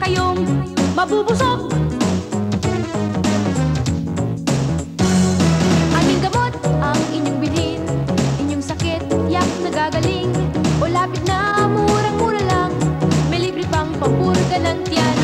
kayong mabubusog. Aming gamot ang inyong bilhin, inyong sakit yak nagagaling. O lapit na murang-mura lang, may libre pang pampurga ng tiyan.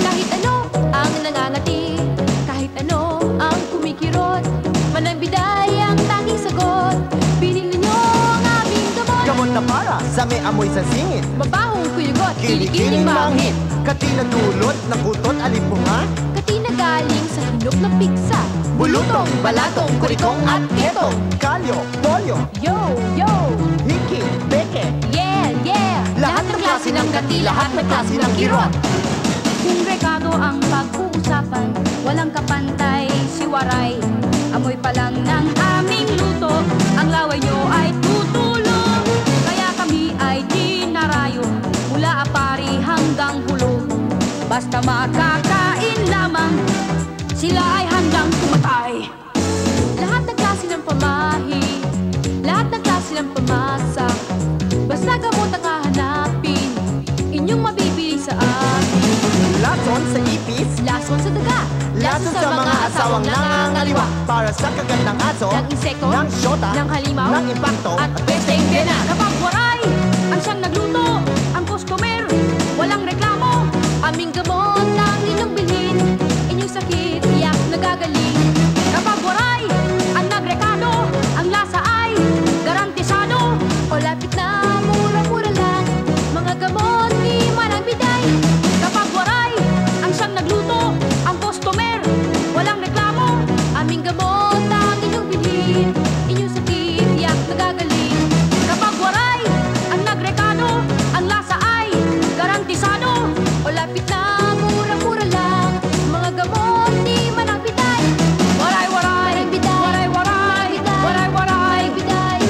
Kahit ano ang nangangati, kahit ano ang kumikirot, manang-biday ang tanging sagot. Pinili nyo ang aming gamot. Gamot na para sa may amoy sa singit, mabahong kuyugot, kinikiling mangit, kati na dulot ng utot alipunga, kati na galing sa hinok ng piksa, bulutong, balatong, kurikong at ketong, kalyo, polyo, yo, yo, hiki, beke, yeah, yeah. lahat ng klase ng kati, lahat ng klase ng kirot. Kung rekado ang pag-uusapan, walang kapantay si Waray. Amoy pa lang ng aming luto, ang laway nyo ay tutulong. Kaya kami ay dinarayo, mula apari hanggang hulog. Basta makakain lamang, sila ay handang tumatay. Lahat ng klase ng pamahi, lahat ng klase ng pamasa, basta gamot ang hahanapin, inyong mabibili sa amin. Lason sa ipis, Lason sa daga, lason sa mga asawang nangangaliwa, para sa kagandang aso, ng insekto, ng syota, ng halimaw, ng impakto, at pesteng pena. Kapag waray ang siyang nagluto, ang customer, walang reklamo. Aming gamot ang inyong bilhin, inyong sakit yak nagagaling. Kapag waray ang nagrekado, ang lasa ay garantisado. O lapit na mura-mura lang, mga gamot di manang biday. Kapag waray ang siyang nagluto, ang customer, walang reklamo. Aming gamot ang inyong bilhin, inyong sakit yak nagagaling. Kapag waray ang nagrekado, ang lasa ay garantisado. O lapit na mura-mura lang, mga gamot di manang biday. Waray, waray, waray, waray, waray, waray, biday.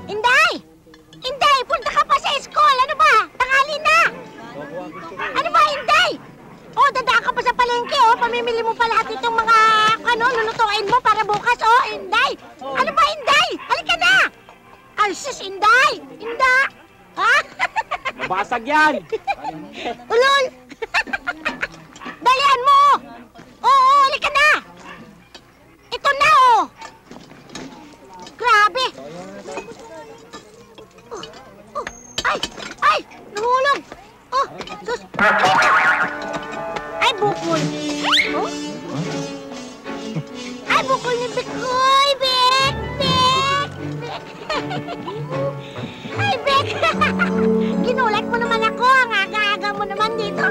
Inday! Inday, punta ka pa sa school! Ano ba? Tanghali na! Ano ba, Inday? Oh, dadaan ka pa sa palengke, oh. Pamimili mo pa lahat itong mga, lulutuin mo para bukas, oh, Inday! Ano ba, Inday? Halika na! Ay, sus, Inday! Inda! Ha? Basag yan! Ulol! Dalian mo! Oo, halika na! Ito na, oh! Grabe! Ay! Ay! Nahulog! Oh! Sus! Ay, bukol! Oh? Ay, bukol ni Bikoy! Bek! Bek! Bek! Ay, Bek! Ginulat mo naman ako! Ang aga-aga mo naman dito!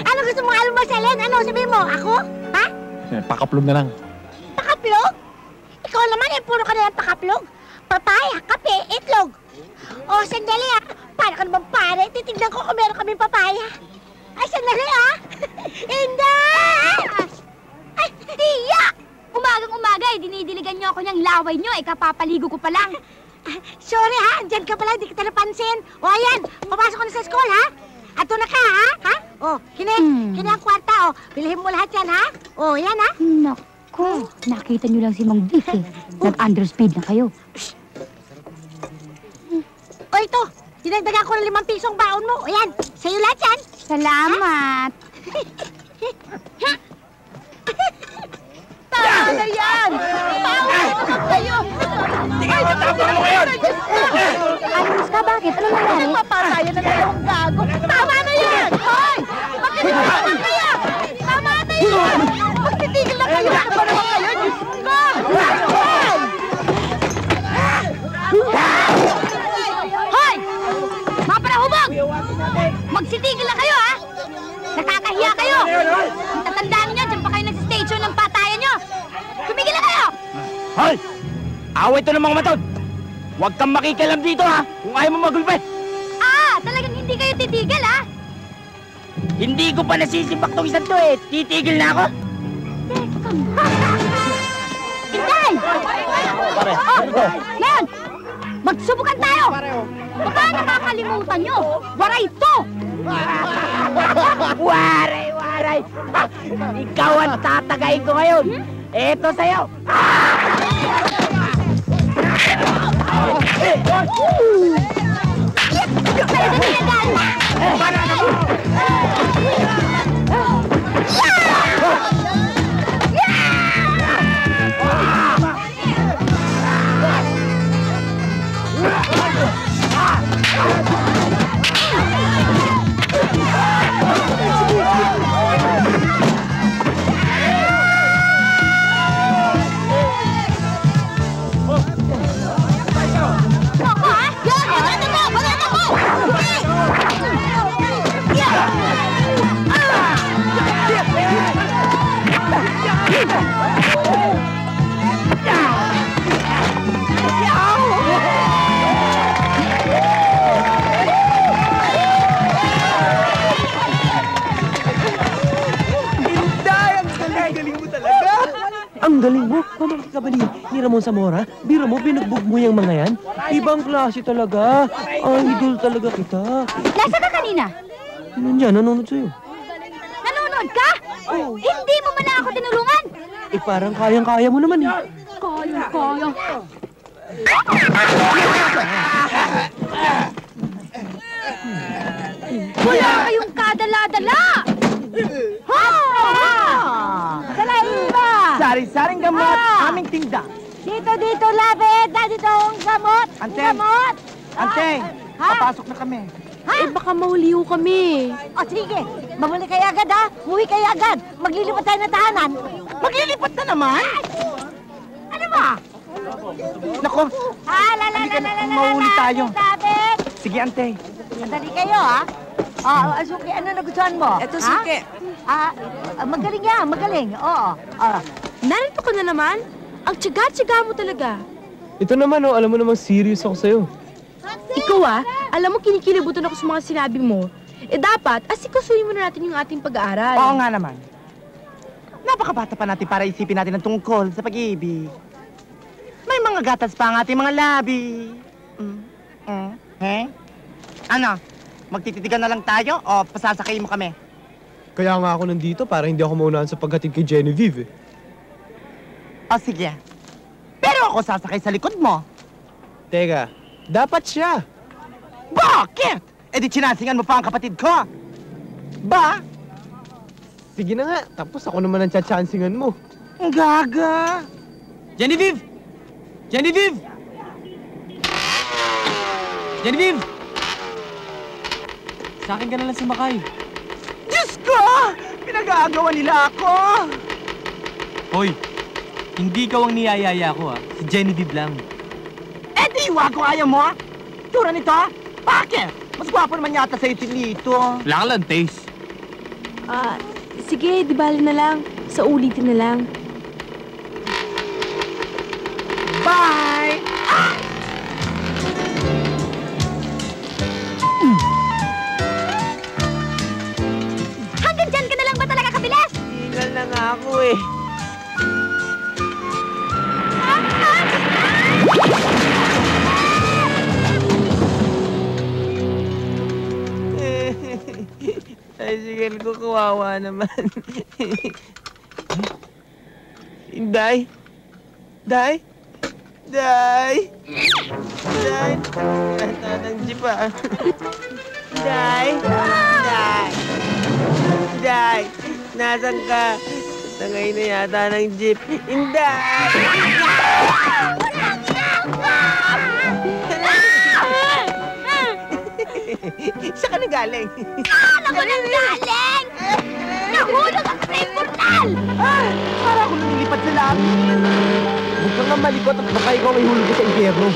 Ano gusto mong almasalin? Ano sabihin mo? Ako? Ha? Pakaplog na lang. Pakaplog? Ikaw naman, puro ka na lang pakaplog. Papaya, kape, itlog. O, sandali ah. Paano ka naman pare? Titignan ko kung meron kaming papaya. Ay, sandali ah. Inday! Ay, tiya! Umagang-umaga dinidiligan niyo ako niyang laway niyo, kapapaligo ko pa lang. Sorry ha, andyan ka pala, di kita napansin. O, ayan, papasok ko na sa school ha. Ato na ka ha? Ha? O, kini ang kwarta o. Bilhin mo lahat yan ha. O, yan ha. Naku, nakita niyo lang si Mang Dick eh. Nag-underspeed na kayo. O, ito. Dinagdagan ko ng 5 pisong baon mo. O, yan. Sa'yo lahat yan. Salamat. Tama na yan! Tama na kayo! Sige, tatapos mo ngayon! Ayos ka, bakit? Ano nangyari? Papatayan na tayo ang gago! Tama na yan! Hoy! Magtitigil na kayo! Tama na yan! Magtitigil na kayo! Ano ba naman kayo? Diyos ko! Hoy! Hoy! Mga panahubog! Magsitigil na kayo, ha? Nakakahiya kayo! Tatandaan niyo, dyan pa kayo nagsistation ng patayan niyo! Tumigil na kayo! Hoy! Away ito ng mga matod! Huwag kang makikialam dito, ha? Kung ayaw mo magulpe! Ah, talagang hindi kayo titigil, ha? Hindi ko pa nasisipak tong isang to, eh! Titigil na ako! Inday! Pare, Ngayon! Magsubukan tayo! Baka nakakalimutan nyo! Waray to! Waray, waray! Ikaw ang tatagayin ko ngayon! Eto sa'yo! Sa'yo na nilagal! Ang galing mo, pamangkin ka ba ni Ramon Zamora? Biro mo, binugbog mo yung mga yan? Ibang klase talaga. Ang idol talaga kita. Nasa ka kanina? Nandiyan, nanonood sa'yo. Nanonood ka? Oo. Hindi mo man ako tinulungan! Eh parang kayang-kaya mo naman eh. Kaya. Wala kayong kadala-dala! Ha! Salahin ba? Sari-saring gamot, aming tinda. Dito, lapit! Dito ang gamot! Ante. Gamot! Ante, Ha? papasok na kami. Ha? Eh, baka mahuliw kami. O sige, mamuli kayo agad ha! Muwi kayo agad! Maglilipat tayo ng tahanan! Maglilipat na naman? Ano ba? Nako, Halika mahuli tayo. Lapit! sige ante. Sandali kayo ha! Suki, ano nagustuhan mo? Eto, Ha? Suki. Magaling yan, magaling. Oo. Narito ka na naman? Ang tiyaga-tiyaga mo talaga. Ito naman alam mo namang serious ako sa'yo. Ikaw alam mo kinikilibutan ako sa mga sinabi mo. Eh dapat, asikasuhin mo na natin yung ating pag-aaral. Oo nga naman. Napakabata pa natin para isipin natin ang tungkol sa pag-ibig. May mga gatas pa ang ating mga labi. Ano? Magtititigan na lang tayo o pasasakayin mo kami? Kaya nga ako nandito para hindi ako maunahan sa paghatid kay Genevieve eh. O sige. Pero ako sasakay sa likod mo. Teka, dapat siya. Bakit? E di chinasingan mo pa ang kapatid ko. Ba? Sige na nga, tapos ako naman ang tsatsansingan mo. Ang gaga. Genevieve! Genevieve! Genevieve! Sa akin ka na lang sumakay. Diyos ko! Pinag-aagawan nila ako. Hoy, hindi ikaw ang niyayaya ko Si Genevieve lang. Eh di iwa ko ayaw mo. Tura nito. Bakit? Mas gwapo naman yata sa'yo nito. Wala ka lang taste. Sige, di bali na lang. Sa ulitin na lang. Bye! Hanggang dyan ka na lang ba talaga kabilis? Tingnan na nga ako eh. Tricycle ko, kawawa naman. Day? Day? Day? Day? Yata ng jeep Day? Day? Day? Nasaan ka? Tangay na yata ng jeep. Inday! Saan ka nagaling? Alam ko nang galing! Nahulog ako sa portal! Para ako lumilipad sa labi. Huwag kang nga malikot at baka ikaw ay hulog ka sa impyerno.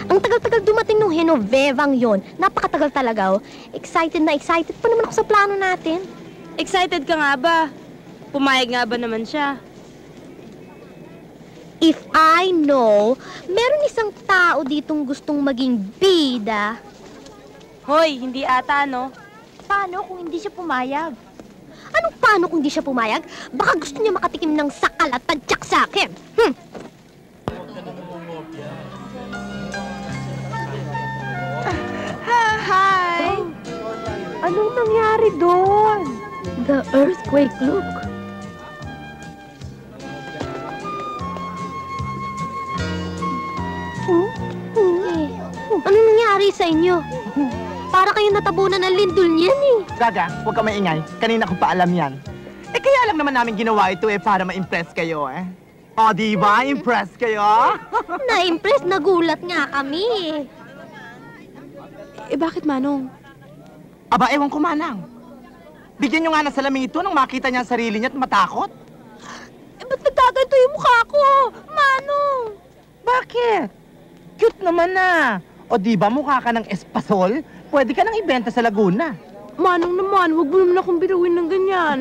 Ang tagal-tagal dumating nung Genovevang yon. Napakatagal talaga, oh. Excited na excited pa naman ako sa plano natin. Excited ka nga ba? Pumayag nga ba naman siya? If I know, meron isang tao ditong gustong maging bida. Hoy, hindi ata, no? Paano kung hindi siya pumayag? Anong paano kung hindi siya pumayag? Baka gusto niya makatikim ng sakal at tadyak sa akin. The earthquake, look. Ano nangyari sa inyo? Para kayo natabunan ng lindol niyan eh. Gaga, huwag ka maingay. Kanina ko pa alam yan. Eh, kaya lang naman namin ginawa ito para ma-impress kayo eh. O, di ba? Impress kayo? Na-impress, nagulat nga kami eh. Eh, bakit, Manong? Aba, ewan ko, Manang. Bigyan nyo nga ng salamin ito nang makita niya ang sarili niya at matakot. Eh, ba't nagkaganto yung mukha ko? Manong! Bakit? Cute naman na. O di ba mukha ka ng espasol? Pwede ka nang ibenta sa Laguna. Manong naman, huwag mo naman akong biruin ng ganyan.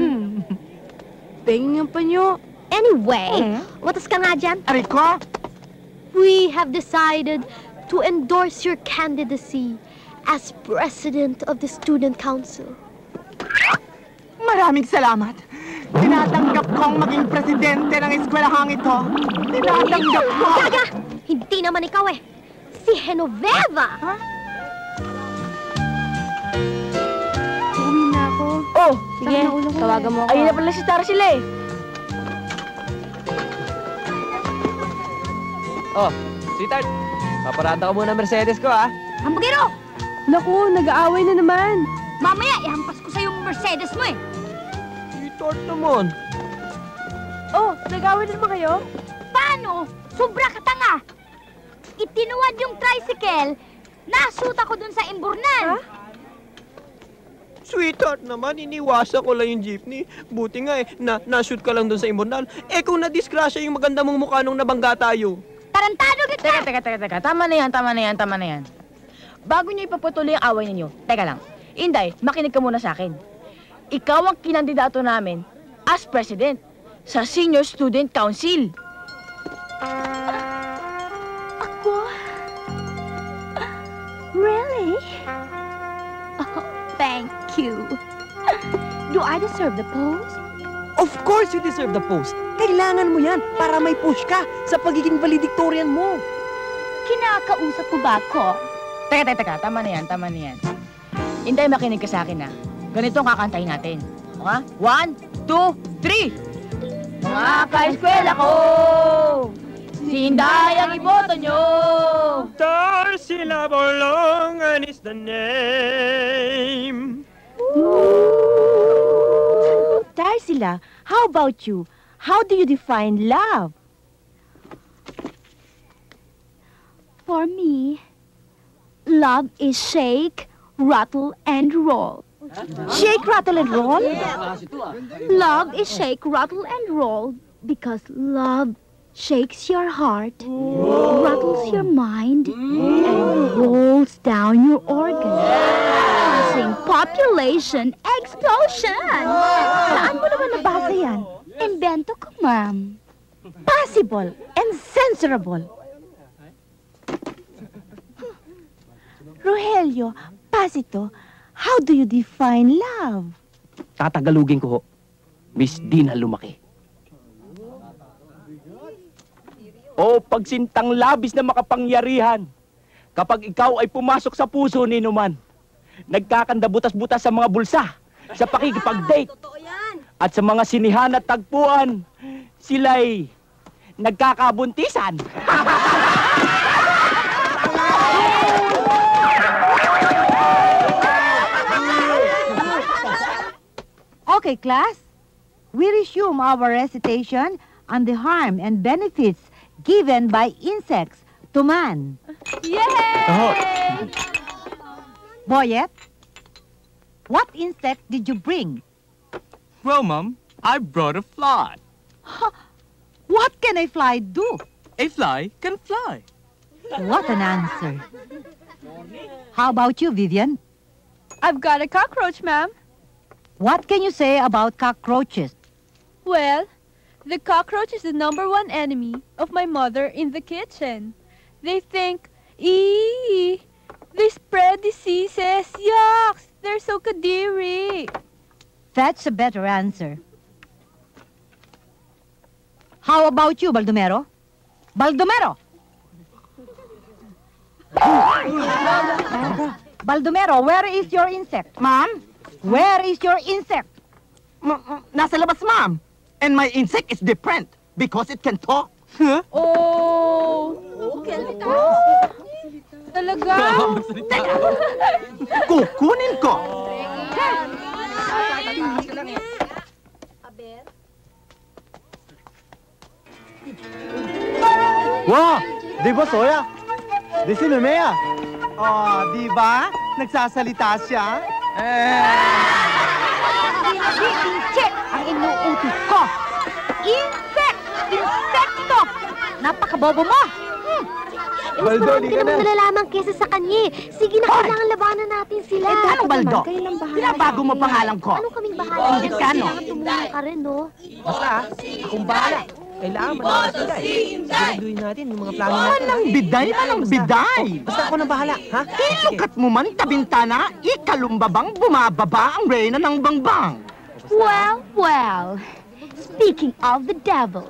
Penging ang panyo. Anyway, watas ka nga dyan. Ariko? We have decided to endorse your candidacy as president of the student council. Maraming salamat. Tinatanggap kong maging presidente ng eskwelahang ito. Tinatanggap ko. Gaga! Hindi naman ikaw eh. Si Genoveva! Uwi na ako. Oh, Sige, tawagan mo ako. ayun na pala si Tarsila eh. Oh, sweetheart. Paparada ko muna ang Mercedes ko, ah. Hambugero! Naku, nag-aaway na naman. Mamaya, ihampas ko sa'yo yung Mercedes mo eh. Sweetheart naman. Oh, nag-aaway na naman kayo? Paano? Sobra ka tanga! Itinuwad yung tricycle, nasuot ako dun sa imburnan. Sweetheart naman, iniwasan ko lang yung jeepney. Buti nga eh, na-shoot ka lang doon sa immortal. Eh kung na-disgrasya yung maganda mong mukha nung nabangga tayo. Tarantado kita! Teka. Tama na yan. Bago niyo ipapatuloy ang away ninyo, teka lang. Inday, makinig ka muna sa akin. Ikaw ang kinandidato namin as president sa Senior Student Council. Ako? Really? Oh, thank you. Do I deserve the post? Of course you deserve the post. Kailangan mo yan para may push ka sa pagiging valedictorian mo. Kinakausap ko ba ako? Teka. Tama na yan. Inday, makinig ka sa akin, ha. Ganito ang kakantahin natin. Okay? 1, 2, 3! Mga ka-eskwela ko! Si Inday ang iboto nyo! Tarsila Bolongan is the name. Tarsila, how about you? How do you define love? For me, love is shake, rattle, and roll. Shake, rattle, and roll? Love is shake, rattle, and roll because love shakes your heart, rattles your mind, and rolls down your organs, causing population explosion. Saan mo naman nabasa yan? Invento ko, ma'am. Possible and censorable. Rogelio, Pasito, how do you define love? Tatagalugin ko ho. Miss Dina Lumaki. O pagsintang labis na makapangyarihan. Kapag ikaw ay pumasok sa puso ni Numan, nagkakanda butas-butas sa mga bulsa, sa pakikipag-date, at sa mga sinihan at tagpuan, sila'y nagkakabuntisan. Okay, class. We resume our recitation on the harm and benefits given by insects to man. Yay! Boyet, what insect did you bring? Well, Mom, I brought a fly. What can a fly do? A fly can fly. What an answer. How about you, Vivian? I've got a cockroach, ma'am. What can you say about cockroaches? Well, the cockroach is the #1 enemy of my mother in the kitchen. They think, eee, they spread diseases. Yucks, they're so kadiri. That's a better answer. How about you, Baldomero? Baldomero! Baldomero, where is your insect? Ma'am? Where is your insect? Nasa labas, ma'am. And my insect is different because it can talk. Oh! Talaga? Kukunin ko. Wow! Di ba, Soya? Di si Memea. Oh, di ba? Nagsasalita siya. Insect ang inuutos ko. Insect! Insekto! Napakabobo mo! Mas marami ka naman nalalaman kesa sa kanya. Sige na, kailangan labanan natin sila. Anong baldo? Kayo nang bahala. Pinabago mo pangalan ko. Anong kaming bahala? Ingit ka, no? Kailangan tumulong ka rin, no? Basta, akong bahala. Kailangan malakas sila eh. Siguraduhin natin yung mga plano natin. Manang biday, manang biday. Basta ako nang bahala, ha? Ilukat mo man tabintana, ikalumbabang bumababa ang reyna ng bangbang. Well. Speaking of the devil,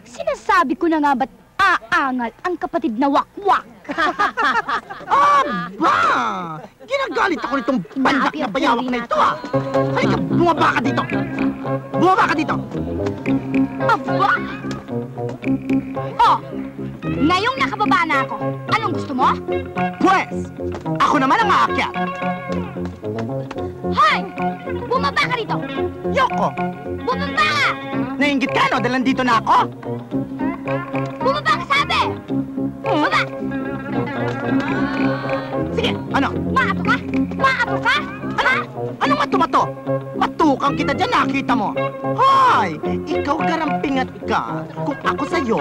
sinasabi ko na nga ba't aangal ang kapatid na wakwak? Aba! Ginagalit ako nitong bandak na bayawak na ito, ah! Halika, bumaba ka dito! Bumaba ka dito! Aba! Oh, ngayong nakababa na ako, anong gusto mo? Pwes, ako naman ang aakyat! Hoy! Bumaba ka rito! Yoko! Bumaba ka! Nainggit ka, no? Dahil nandito na ako? Bumaba ka, sabi! Bumaba! Sige, ano? Maato ka? Maato ka? Ano? Anong mato-mato? Matukang kita dyan, nakita mo. Hoy! Ikaw karampingat ka. Kung ako sa'yo,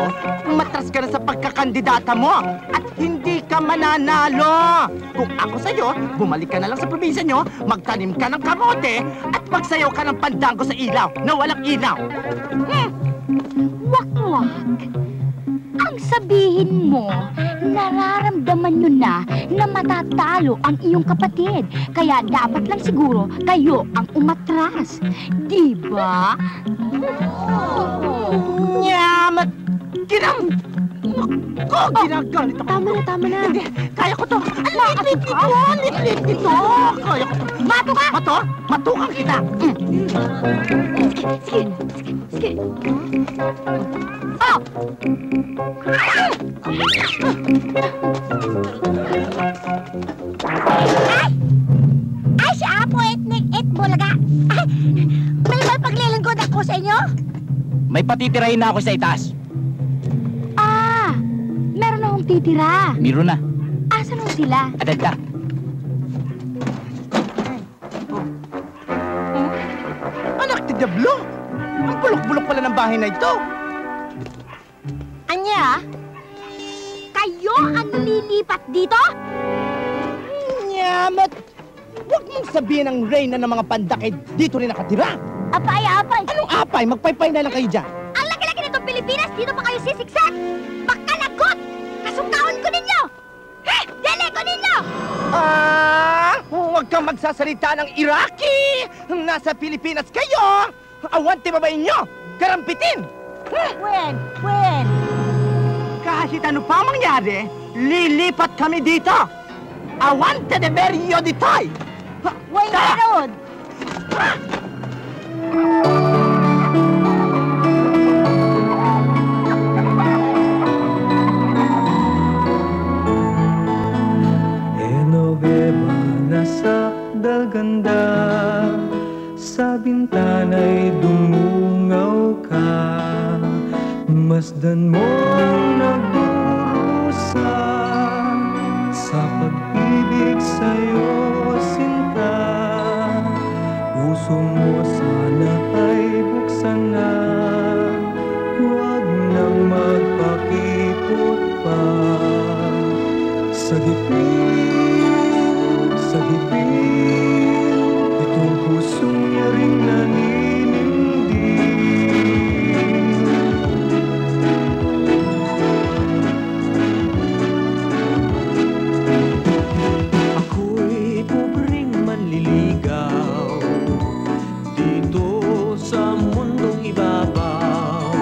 matras ka na sa pagkakandidata mo at hindi ka mananalo. Kung ako sa'yo, bumalik ka na lang sa probinsya nyo, magtanim ka ng kamote at magsayaw ka ng pandango sa ilaw na walang ilaw. Wakwak! Ang sabihin mo, nararamdaman nyo na matatalo ang iyong kapatid. Kaya dapat lang siguro kayo ang umatras. Diba? Nyamat! Ginam! Ko, ginagalit ako. Tama na. Hindi, kaya ko to. Lit-lit ito. Kaya ko to. Mato ka! Mato? Matukang kita. Sige. Oh! Ay, si Apo et bulaga. May paglilingkod ako sa inyo? May patitirahin na ako sa itaas. Meron akong titira. Miro na. Asan mo sila? Adagda. Anak ti Diablo! Ang bulok-bulok pala ng bahay na ito. Anya? Kayo ang lilipat dito? Nyamat! Huwag mong sabihin ang reyna ng mga pandakid dito rin nakatira. Apay. Anong apay? Magpaypay na lang kayo dyan. Ang laki-laki nitong Pilipinas, dito pa kayo sisiksak? Makalagot! Kasungkaon ko ninyo! Dele ko ninyo! Huwag kang magsasalita ng Iraqi! Nasa Pilipinas kayo! Awanti babae nyo! Karampitin! When? Kahit ano pa mangyari, lilipat kami dito! Awante de Merio di Toy! When meron? Enoveva nasa dalganda, sa bintana'y dumungaw ka. Masdan mo nagdurusa, sa pag-ibig sa'yo sinta. Puso mo sana ay buksan na, huwag nang magpakipot pa. Sa hipin, itong pusong niya rin naninindig. Ako'y pobreng manliligaw dito sa mundong ibabaw.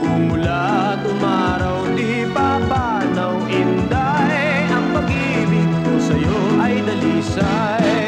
Umulat, umaraw, di babanaw, inday. Ang pag-ibig ko sa'yo ay dalisay.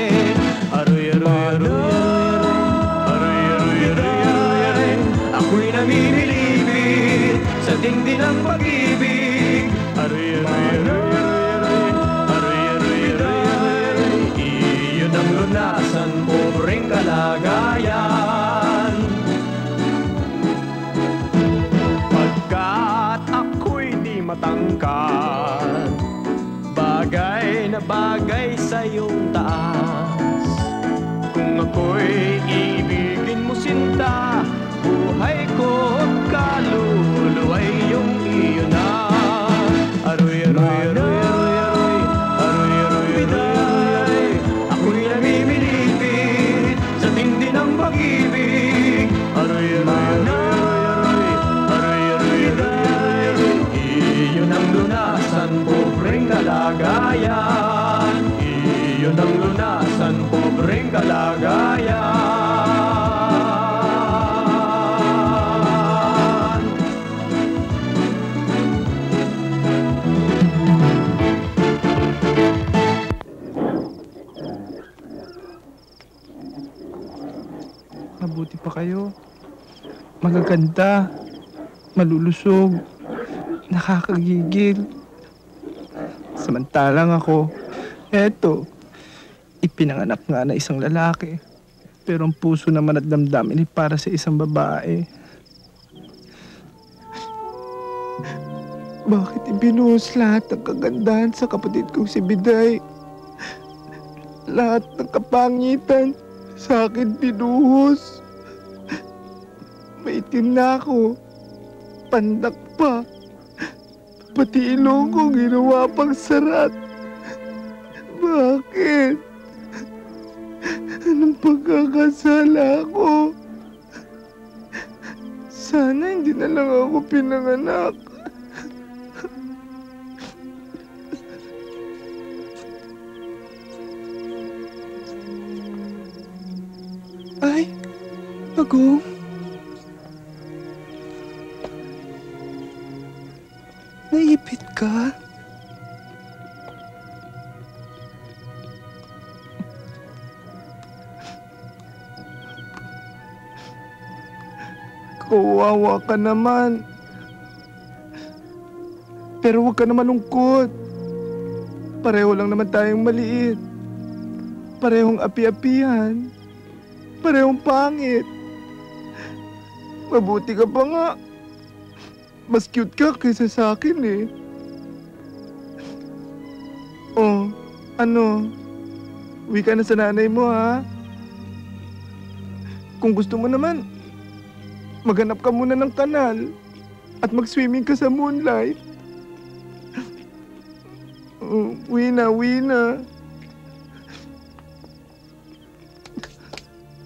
na bagay sa iyong taas. Kung ako'y iibigin mo sinta, buhay ko at kaluluwa'y iyong iyo na. Aroy, aroy, aroy, aroy, aroy, aroy, aroy, biday. Ako'y namimilipit sa tindi ng pag-ibig. Aroy, aroy, aroy, aroy, aroy, aroy, aroy. Iyon ang lunasan, pobreng kalagayan. Iyon ang lunasan, pobreng kalagayan. Mabuti pa kayo. Magaganda. Malulusog. Nakakagigil. Samantalang ako, eto, ipinanganak nga na isang lalaki. Pero ang puso naman at damdamin ay para sa isang babae. Bakit ibinuhos lahat ng kagandahan sa kapatid kong si Biday? Lahat ng kapangitan sa akin binuhos. Maitim na ako. Pandak pa. Pati ilong ko ginawa pang sarat. Bakit? Anong pagkakasala ko? Sana hindi na lang ako pinanganak. Ay, Bagong. Naipit ka? Kawawa ka naman. Pero huwag ka naman lungkot. Pareho lang naman tayong maliit. Parehong api-apihan. Parehong pangit. Mabuti ka pa nga. Mas cute ka kaysa sa akin eh. Oh, ano? Uwi ka na sa nanay mo ha? Kung gusto mo naman, maghanap ka muna ng kanal at mag-swimming ka sa moonlight. Oh, uwi na, uwi na.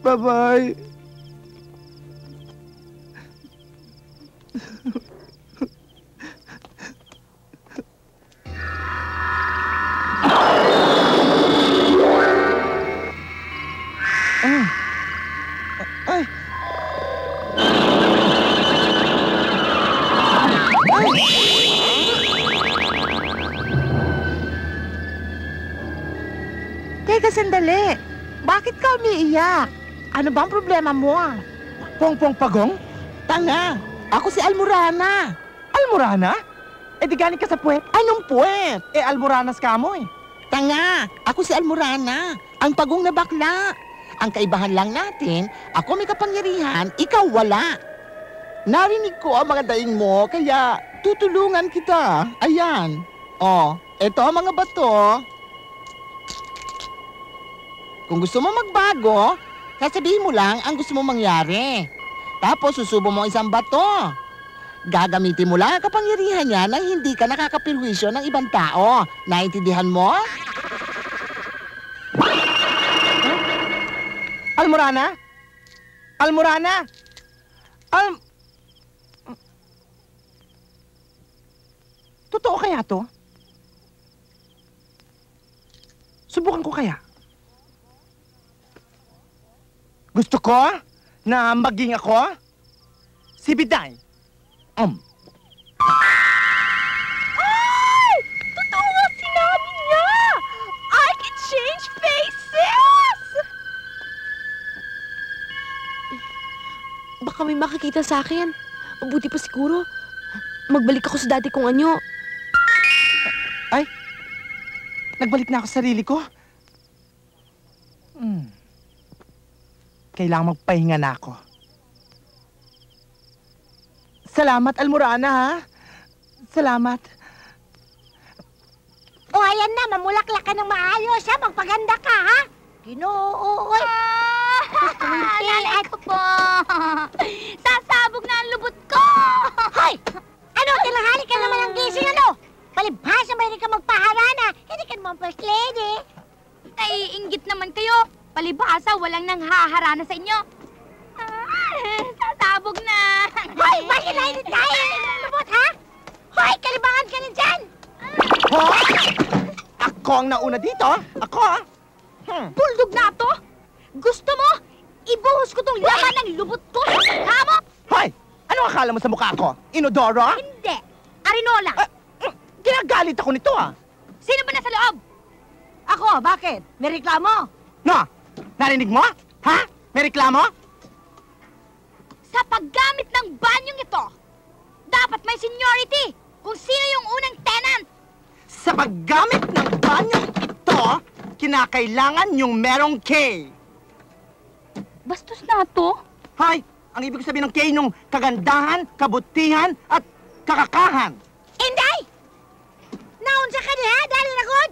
Bye-bye. Ay! Teka, sandali. Bakit ka umiiyak? Ano ba ang problema mo? Pongpong Pagong? Tanga! Ako si Almorana. Almorana? Eh di galing ka sa puwet? Anong puwet? Eh Almoranas ka mo eh. Tanga! Ako si Almorana. Ang Pagong na bakla. Ang kaibahan lang natin, ako may kapangyarihan, ikaw wala. Narinig ko ang mga daing mo, kaya tutulungan kita. Ayan. Oh, eto ang mga bato. Kung gusto mo magbago, sasabihin mo lang ang gusto mo mangyari. Tapos susubo mo isang bato. Gagamitin mo lang ang kapangyarihan niya na hindi ka nakakapirwisyo ng ibang tao. Naintindihan mo? Almorana? Almorana? Totoo kaya to? Subukan ko kaya? Gusto ko na maging ako si Biday. Ay! Totoo nga sinabi niya! I can change faces! Baka may makikita sa akin. Mabuti pa siguro. Magbalik ako sa dati kong anyo. Ay! Nagbalik na ako sa sarili ko. Kailangan magpahinga na ako. Salamat, Almorana, ha? Salamat. O, ayan na, mamulaklak ka ng maayos, ha? Magpaganda ka, ha? Ginoo, oy. Nanay ko po! Sasabog na ang lubot ko! Hoy! Ano, tinahali ka naman ang gising, ano? Palibhasa may rin ka magpaharana. Hindi ka naman first lady. Naiinggit naman kayo. Palibhasa, walang nanghaharana sa inyo. Sasabog na! Hoy, bakit nainit tayo? Ang lubot, ha? Hoy, kalibangan ka na dyan! Hoy! Ako ang nauna dito. Ako, ha? Bulldog na to! Gusto mo? Ibuhos ko tong laman ng lubot ko sa mukha mo? Hoy! Ano akala mo sa mukha ko? Inodoro? Hindi! Arinola! Ginagalit ako nito, ha? Sino ba nasa loob? Ako, bakit? May reklamo? No! Narinig mo? Ha? May reklamo? Sa paggamit ng banyong ito, dapat may seniority kung sino yung unang tenant. Sa paggamit ng banyong ito, kinakailangan yung merong K. Bastos na to? Hoy! Ang ibig sabihin ng K nung kagandahan, kabutihan, at kakakahan. Inday! Naunsa ka niya, dali na good?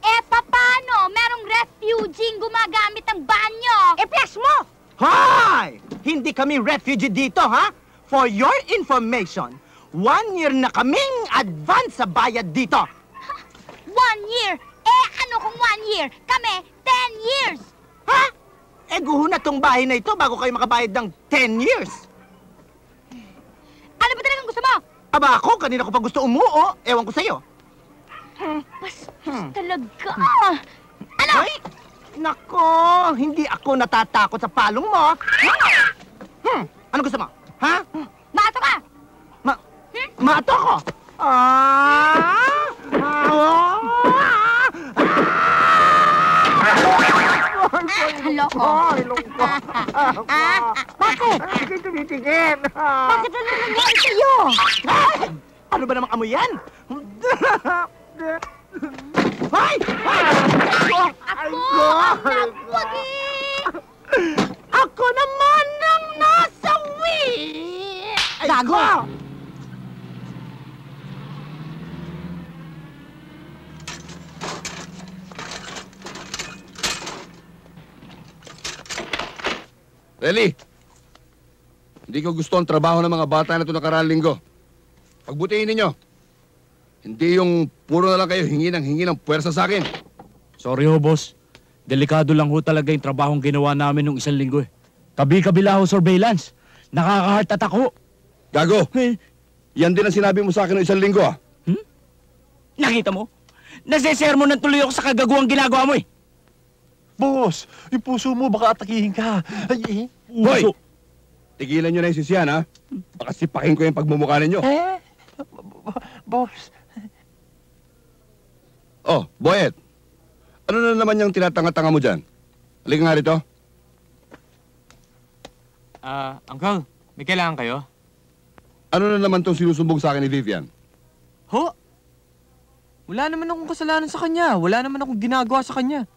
Eh, papano? Merong refugee gumagamit ng banyo. I-flash mo! Hoy! Hindi kami refugee dito, ha? For your information, 1 year na kaming advance sa bayad dito. 1 year? Eh, ano kung 1 year? Kami, 10 years. Ha? Eh, guho na tong bahay na ito bago kayo makabayad ng 10 years. Ano ba talagang gusto mo? Aba ako, kanina ko pa gusto umuo. Ewan ko sa'yo. Bastos talaga. Ano? Ay! Nako, hindi ako natatakot sa palong mo. Ano gusto mo? Ha? Mato ka! Maato ko! Loko. Bakit? Sige, tumitigil. Bakit ano nangyari sa'yo? Ano ba namang amoy yan? Hoy! Ako naman ang nasawi! Gago! Lely, hindi ko gusto ang trabaho ng mga bata na ito nakaraang linggo. Pagbutihin ninyo. Hindi yung puro na lang kayo hingi ng puwersa sa akin. Sorry ho, boss. Delikado lang ho talaga yung trabahong ginawa namin nung 1 linggo eh. Kabi-kabila ho surveillance. Nakaka-heart attack ho. Gago! Yan din ang sinabi mo sa akin nung 1 linggo, ah. Nakita mo? Nagsesermon ng tuloy ako sa kagaguhang ginagawa mo eh. Boss, yung puso mo baka atakihin ka. Ay, Hoy! Tigilan nyo na yung sisiyan, ha? Baka sipakin ko yung pagmumukha ninyo. Boss. Oh, Boyet. Ano na naman yung tinatanga-tanga mo dyan? Halika nga rito. Uncle, may kailangan kayo? Ano na naman tong sinusumbong sa akin ni Vivian? Ho? Wala naman akong kasalanan sa kanya. Wala naman akong ginagawa sa kanya.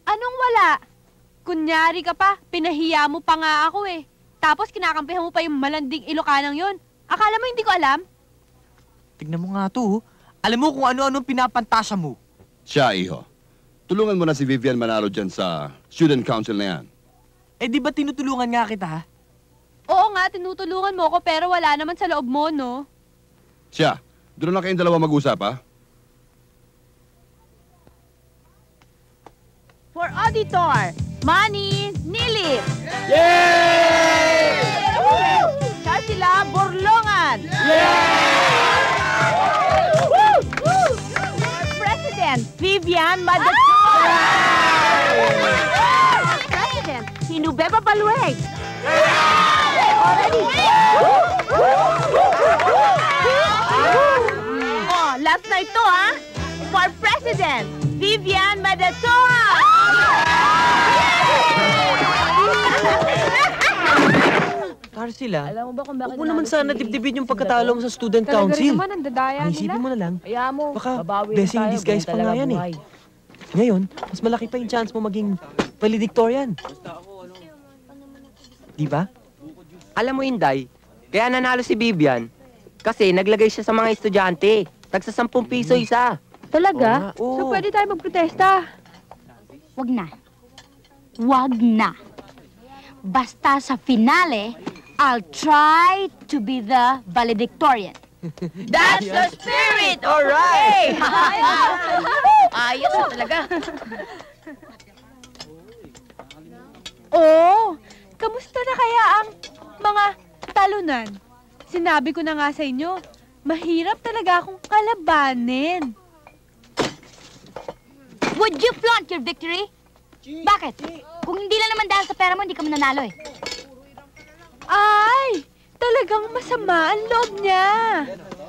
Anong wala? Kunyari ka pa, pinahiya mo pa nga ako eh. Tapos kinakampihan mo pa yung malanding Ilocanang yun. Akala mo hindi ko alam? Tignan mo nga to. Alam mo kung ano-ano pinapantasya mo. Siya, iho. Tulungan mo na si Vivian manalo dyan sa student council na yan. Eh di ba tinutulungan nga kita, ha? Oo nga, tinutulungan mo ko pero wala naman sa loob mo, no? Siya, doon na kayong dalawa mag-usap, ha? For auditor, Manny Nilip. Yay! Karsila Borlongan. President Vivian Madasol. President Hinubeba Balueg. Oh, last night to, ha? For President Vivian Madasol. Tarsila, Alam mo ba kung bakit huwag mo naman sana dibdibin yung pagkatalo mo sa student Talaga rin council. naman, ang dadaya Ang nila. isipin mo na lang, Kaya mo, baka babawi blessing in tayo, disguise pa ganyan nga talaga yan eh. buhay. Ngayon, mas malaki pa yung chance mo maging valedictorian. Di ba? Alam mo, Inday, kaya nanalo si Vivian kasi naglagay siya sa mga estudyante. Tagsa 10 piso isa. Talaga? Oo. So pwede tayo magprotesta? Wag na. Wag na. Basta sa finale, I'll try to be the valedictorian. That's the spirit! Alright! Ayos na talaga. Oh, kamusta na kaya ang mga talunan? Sinabi ko na nga sa inyo, mahirap talaga akong kalabanin. Would you flaunt your victory? Bakit? Kung hindi lang naman dahil sa pera mo, hindi ka mananalo eh. Ay, talagang masama ang loob niya.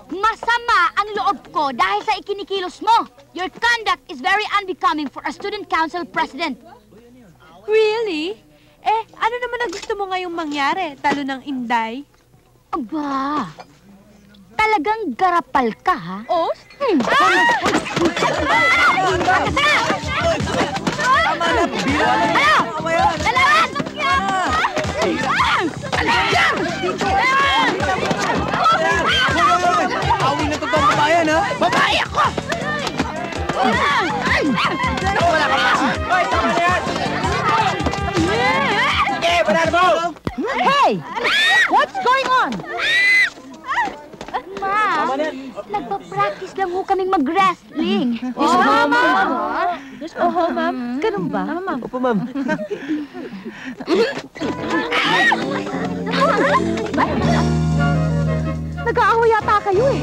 Masama ang loob ko dahil sa ikinikilos mo. Your conduct is very unbecoming for a student council president. Really? Eh, ano naman ang gusto mo ngayong mangyari? Talo ng Inday? Aba, talagang garapal ka, ha? Oh? Tama na, bira na. Dalawan! Awin na ito pang babayan, ha? Babae ako! Wala ka pa! Hoy, tama na yan! Sige, banana mo! Hey! What's going on? Ma, nagpa-practice lang ho kaming mag-wrestling. Oh, ma'am. Oh, ma'am. Ganun ba? Opo, ma'am. Nag-aaway yata kayo eh.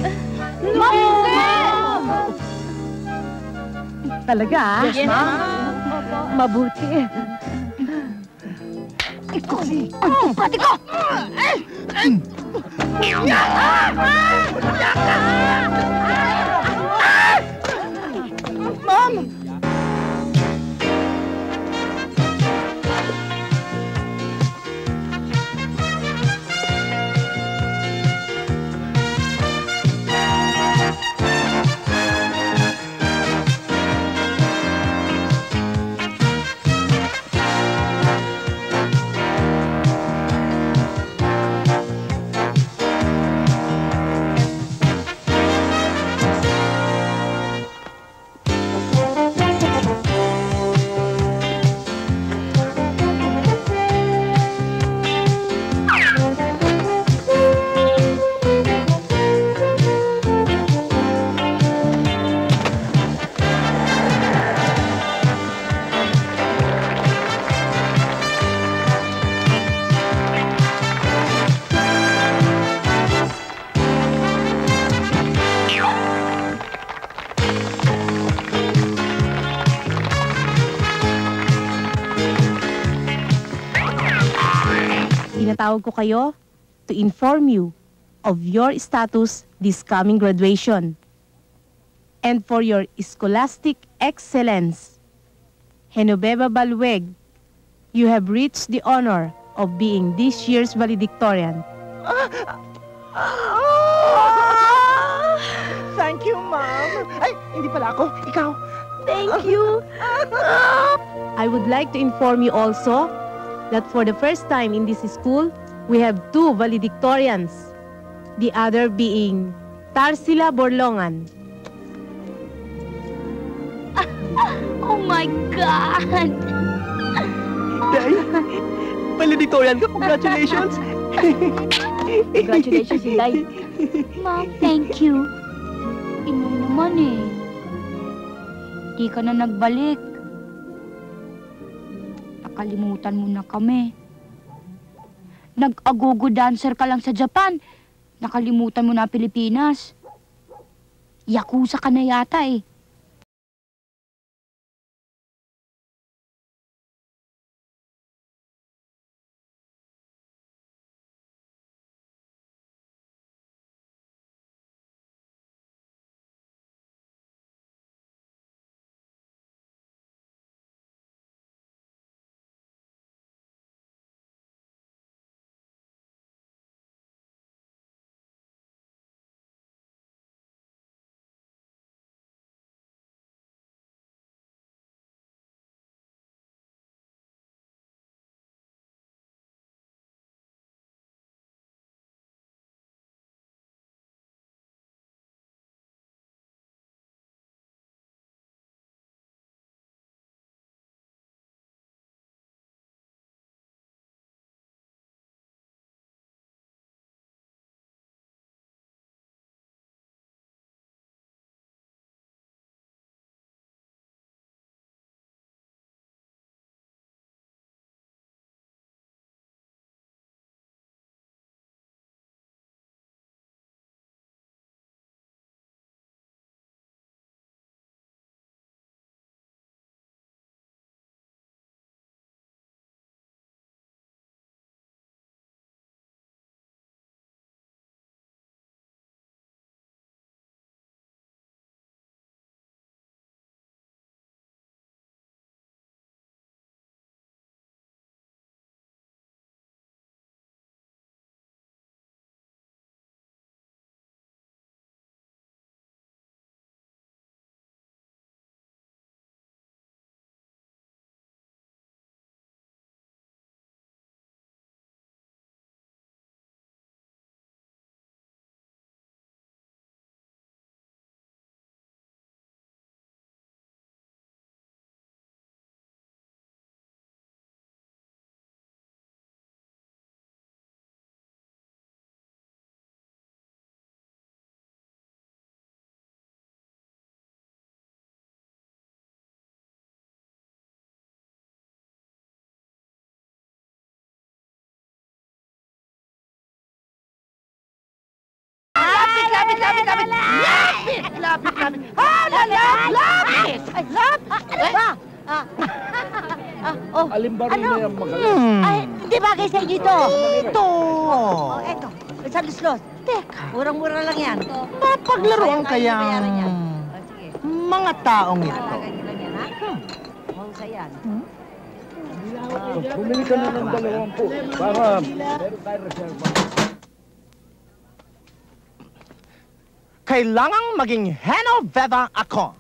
Ma'am! Talaga, ah? Yes, ma'am. Mabuti. Ikaw, ang tupati ko! Ma'am! Tinatawag ko kayo to inform you of your status this coming graduation and for your scholastic excellence. Genoveva Balweg, you have reached the honor of being this year's valedictorian. Thank you, ma'am. Ay, hindi pala ako. Ikaw. Thank you. I would like to inform you also that for the first time in this school, we have 2 valedictorians, the other being Tarsila Borlongan. Oh my God! Day, valedictorian ka. Congratulations. Congratulations, Inday. Ma'am, thank you. Ino naman eh. Di ka na nagbalik. Nakalimutan mo na kami. Nag-agogo dancer ka lang sa Japan. Nakalimutan mo na Pilipinas. Yakuza ka na yata eh. Lapit! Ano ba? Alin ba rin na yung magaling? Ay, hindi bagay sa inyo ito. Ito. Eto. Sa luslos. Teka. Murang-mura lang yan. Mapaglaruan kayang mga taong ito. Mahusay yan. Bumili ka na ng 20 para meron tayong reserva. Kailangang maging Genoveva ako.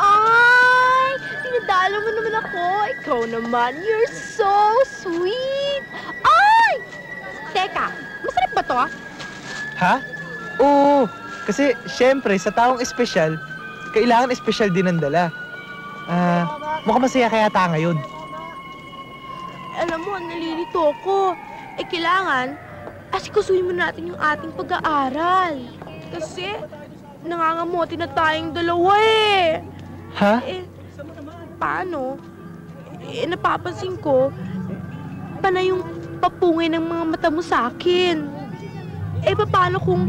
Ay! Tinadalo mo naman ako. Ikaw naman, you're so sweet. Ay! Teka, masarap ba to? Ha? Oo. Kasi, syempre, sa taong espesyal, kailangan espesyal din ang dala. Mukhang masaya kaya tayo ngayon. Alam mo, nalilito ako. Kailangan, asikasuhin mo natin yung ating pag-aaral. Kasi, nangangamote na tayong dalawa eh. Ha? Paano? Napapansin ko, panay yung papungay ng mga mata mo sa akin. Paano kung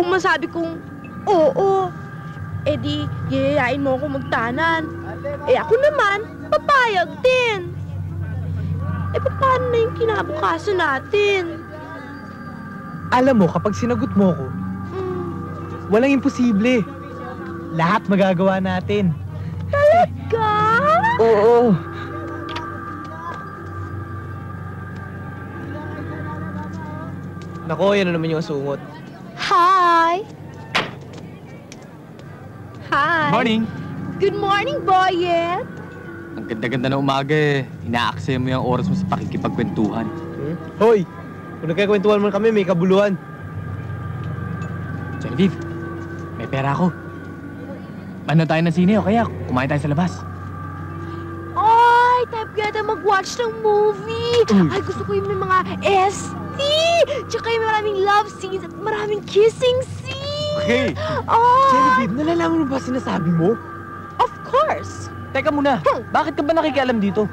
masabi kong oo, di yayayain mo ako magtanan. Ako naman, papayag din. Paano na yung kinabukasan natin? Alam mo, kapag sinagot mo ko, walang imposible. Lahat magagawa natin. Talaga? Oo. Nako, yan na naman yung sungot. Hi! Hi! Morning! Good morning, Boyet! Ang ganda-ganda na umaga eh. Inaaksaya mo yung oras mo sa pakikipagkwentuhan. Hoy! Kung nagkakwentuhan mo kami, may kabuluhan. Genevieve, may pera ako. Ano tayo ng sine o kaya kumain tayo sa labas? Ay, type ka na mag-watch ng movie! Ay, gusto ko yung may mga ST! Tsaka yung maraming love scenes at maraming kissing scenes! Okay! Genevieve, nalalaman mo ba sinasabi mo? Of course! Teka muna, bakit ka ba nakikialam dito?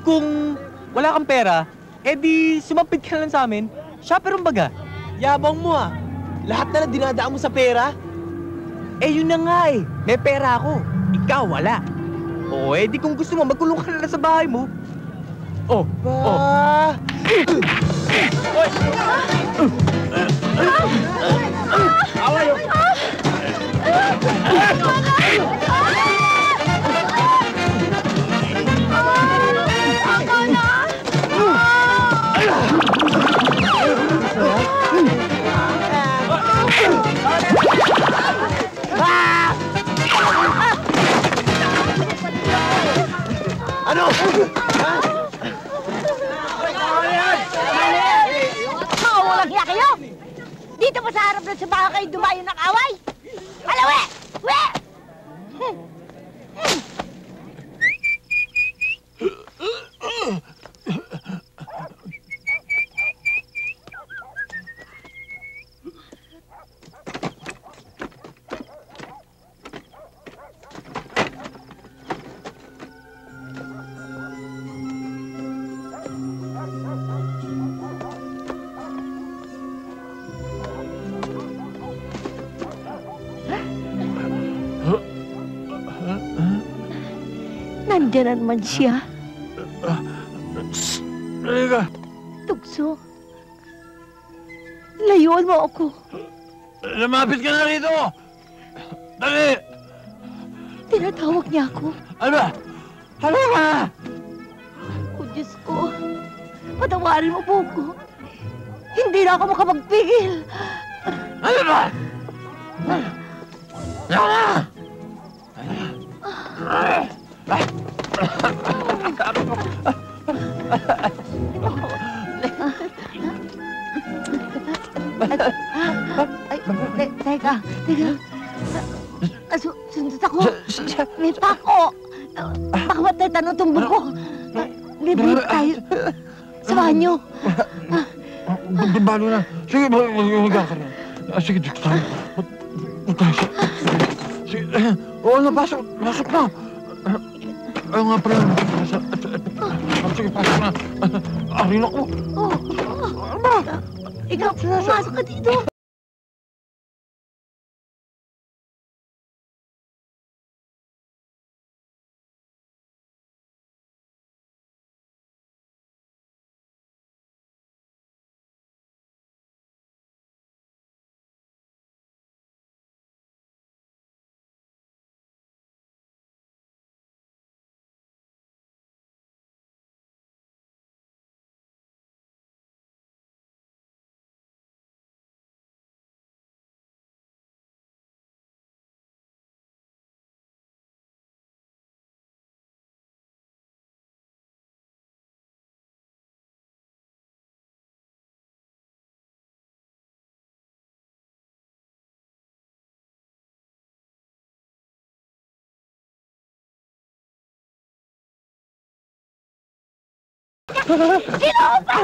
Kung wala kang pera, di sumapit ka lang sa amin, chaperone baga. Yabang mo ah. Lahat na lang dinadaan mo sa pera. Yun na nga eh. May pera ako. Ikaw, wala. Oo, di kung gusto mo, magkulong ka na lang sa bahay mo. Awayo! Ano? Walang hiya kayo! Dito pa sa harap na sa baka kayo dumayo ng away! Alawe! We! Nandiyan na naman siya. Halika. Tukso. Layuan mo ako. Lumapit ka na rito! Dali! Tinatawag niya ako. Ano? Halika! O Diyos ko, patawarin mo po ko. Hindi na ako makapagpigil. Ano ba? Yana! Ay, teka. Sundot ako. May pako. Baka matay tanong tumbog ko. Libre tayo sa banyo. Balo na. Sige, mag-iwaga ka rin. Sige, dito tayo. Sige, oo na, pasok na. Ayaw nga pala. Sige, pasok na. Arin ako. Ikaw, pumasok ka dito. Sino ba?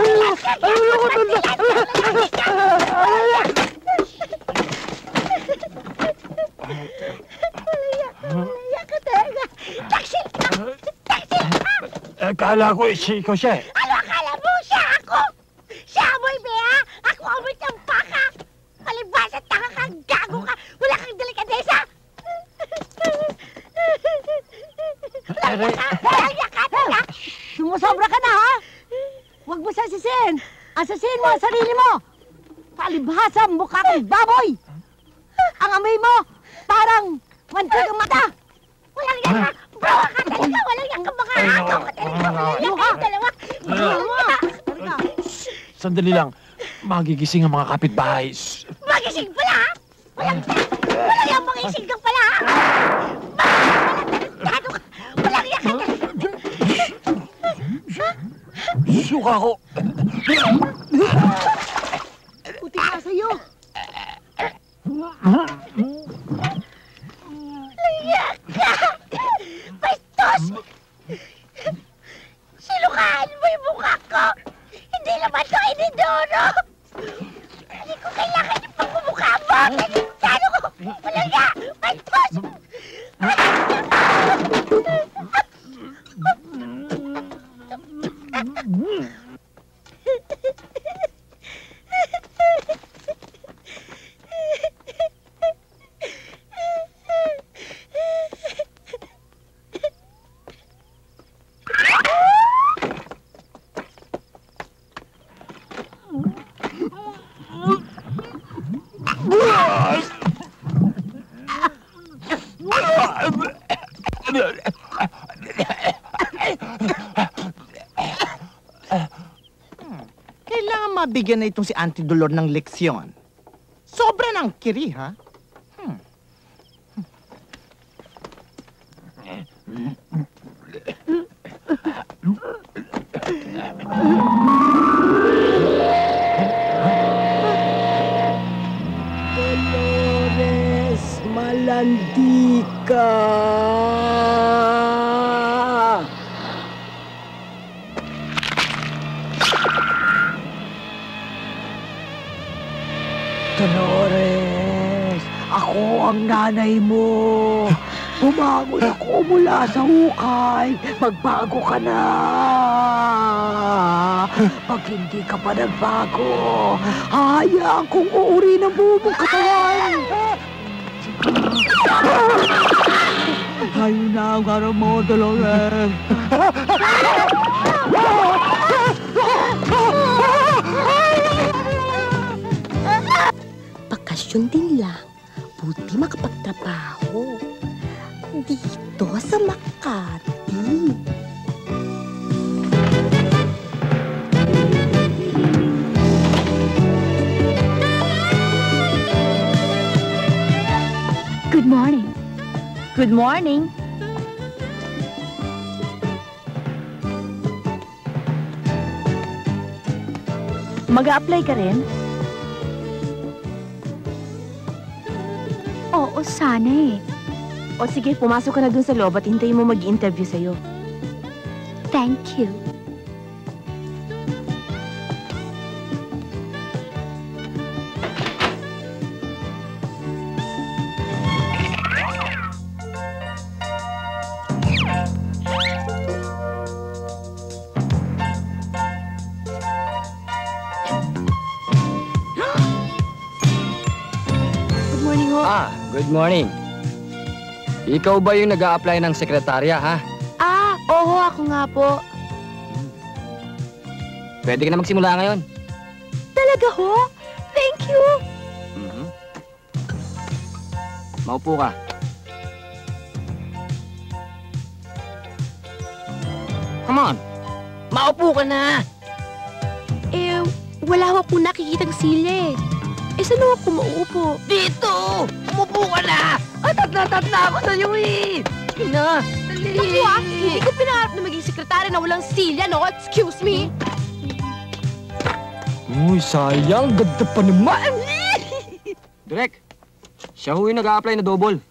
Taksil ka! Akala ko ikaw siya eh. Ano akala mo? Siya ako! Siya amoy, Bea! Ako amoy ng baka! Palibasa, tanga ka, gago ka! Wala kang delikadesa! Sumusobra ka na, ha? Huwag mo sasisin! Asasin mo ang sarili mo! Palibhasa, mukha kang baboy! Ang amoy mo, parang mantig ang mata! Walang yan ka! Brawa ka talaga! Walang yan ka! Baka agaw ka talaga! Walang yan ka! Dalawa! Sandali lang. Magigising ang mga kapitbahay. Magising pala, ha? Walang yan magising ka pala, ha? Walang ka! Walang yan ka talaga! Suka ko! Puti ka sa'yo! Layak ka! Bastos! Silukaan mo yung mukha ko! Hindi naman ito inidoro! Hindi ko kailangan yung pagmumukha mo! Ano ko? Walang nga! Bastos! Kailangan mabigyan na itong si Auntie Dolor ng leksyon. Sobra ng kiri, ha? Dolores, malandi ka! Dolores, ako ang nanay mo. Bumangon ako mula sa hukay. Magbago ka na. Pag hindi ka pa nagbago, hayaan kong uuri ng buong katawan. Ayun na ang araw mo, Dolores. Bakasyon din lang. Buti makapagtrabaho. Dito sa Makati. Good morning. Good morning. Mag-a-apply ka rin? Oo, sana eh. O sige, pumasok ka na dun sa loob at hintayin mo mag-interview sa'yo. Thank you. Good morning. Ikaw ba yung nag-a-apply ng sekretarya, ha? Oo, ako nga po. Pwede ka na magsimula ngayon. Talaga ho? Thank you. Maupo ka. Come on. Maupo ka na. Wala ho akong nakikitang silya eh. Saan ako mauupo? Dito! Umupo ka na! Ay, tatla ako sa'yo eh! Sige na! Dali! Naku hindi ko pinangarap na maging sekretary na walang silya, no? Excuse me? Uy, sayang. Ganda pa naman! Direk, siya ho yung nag-a-apply na double.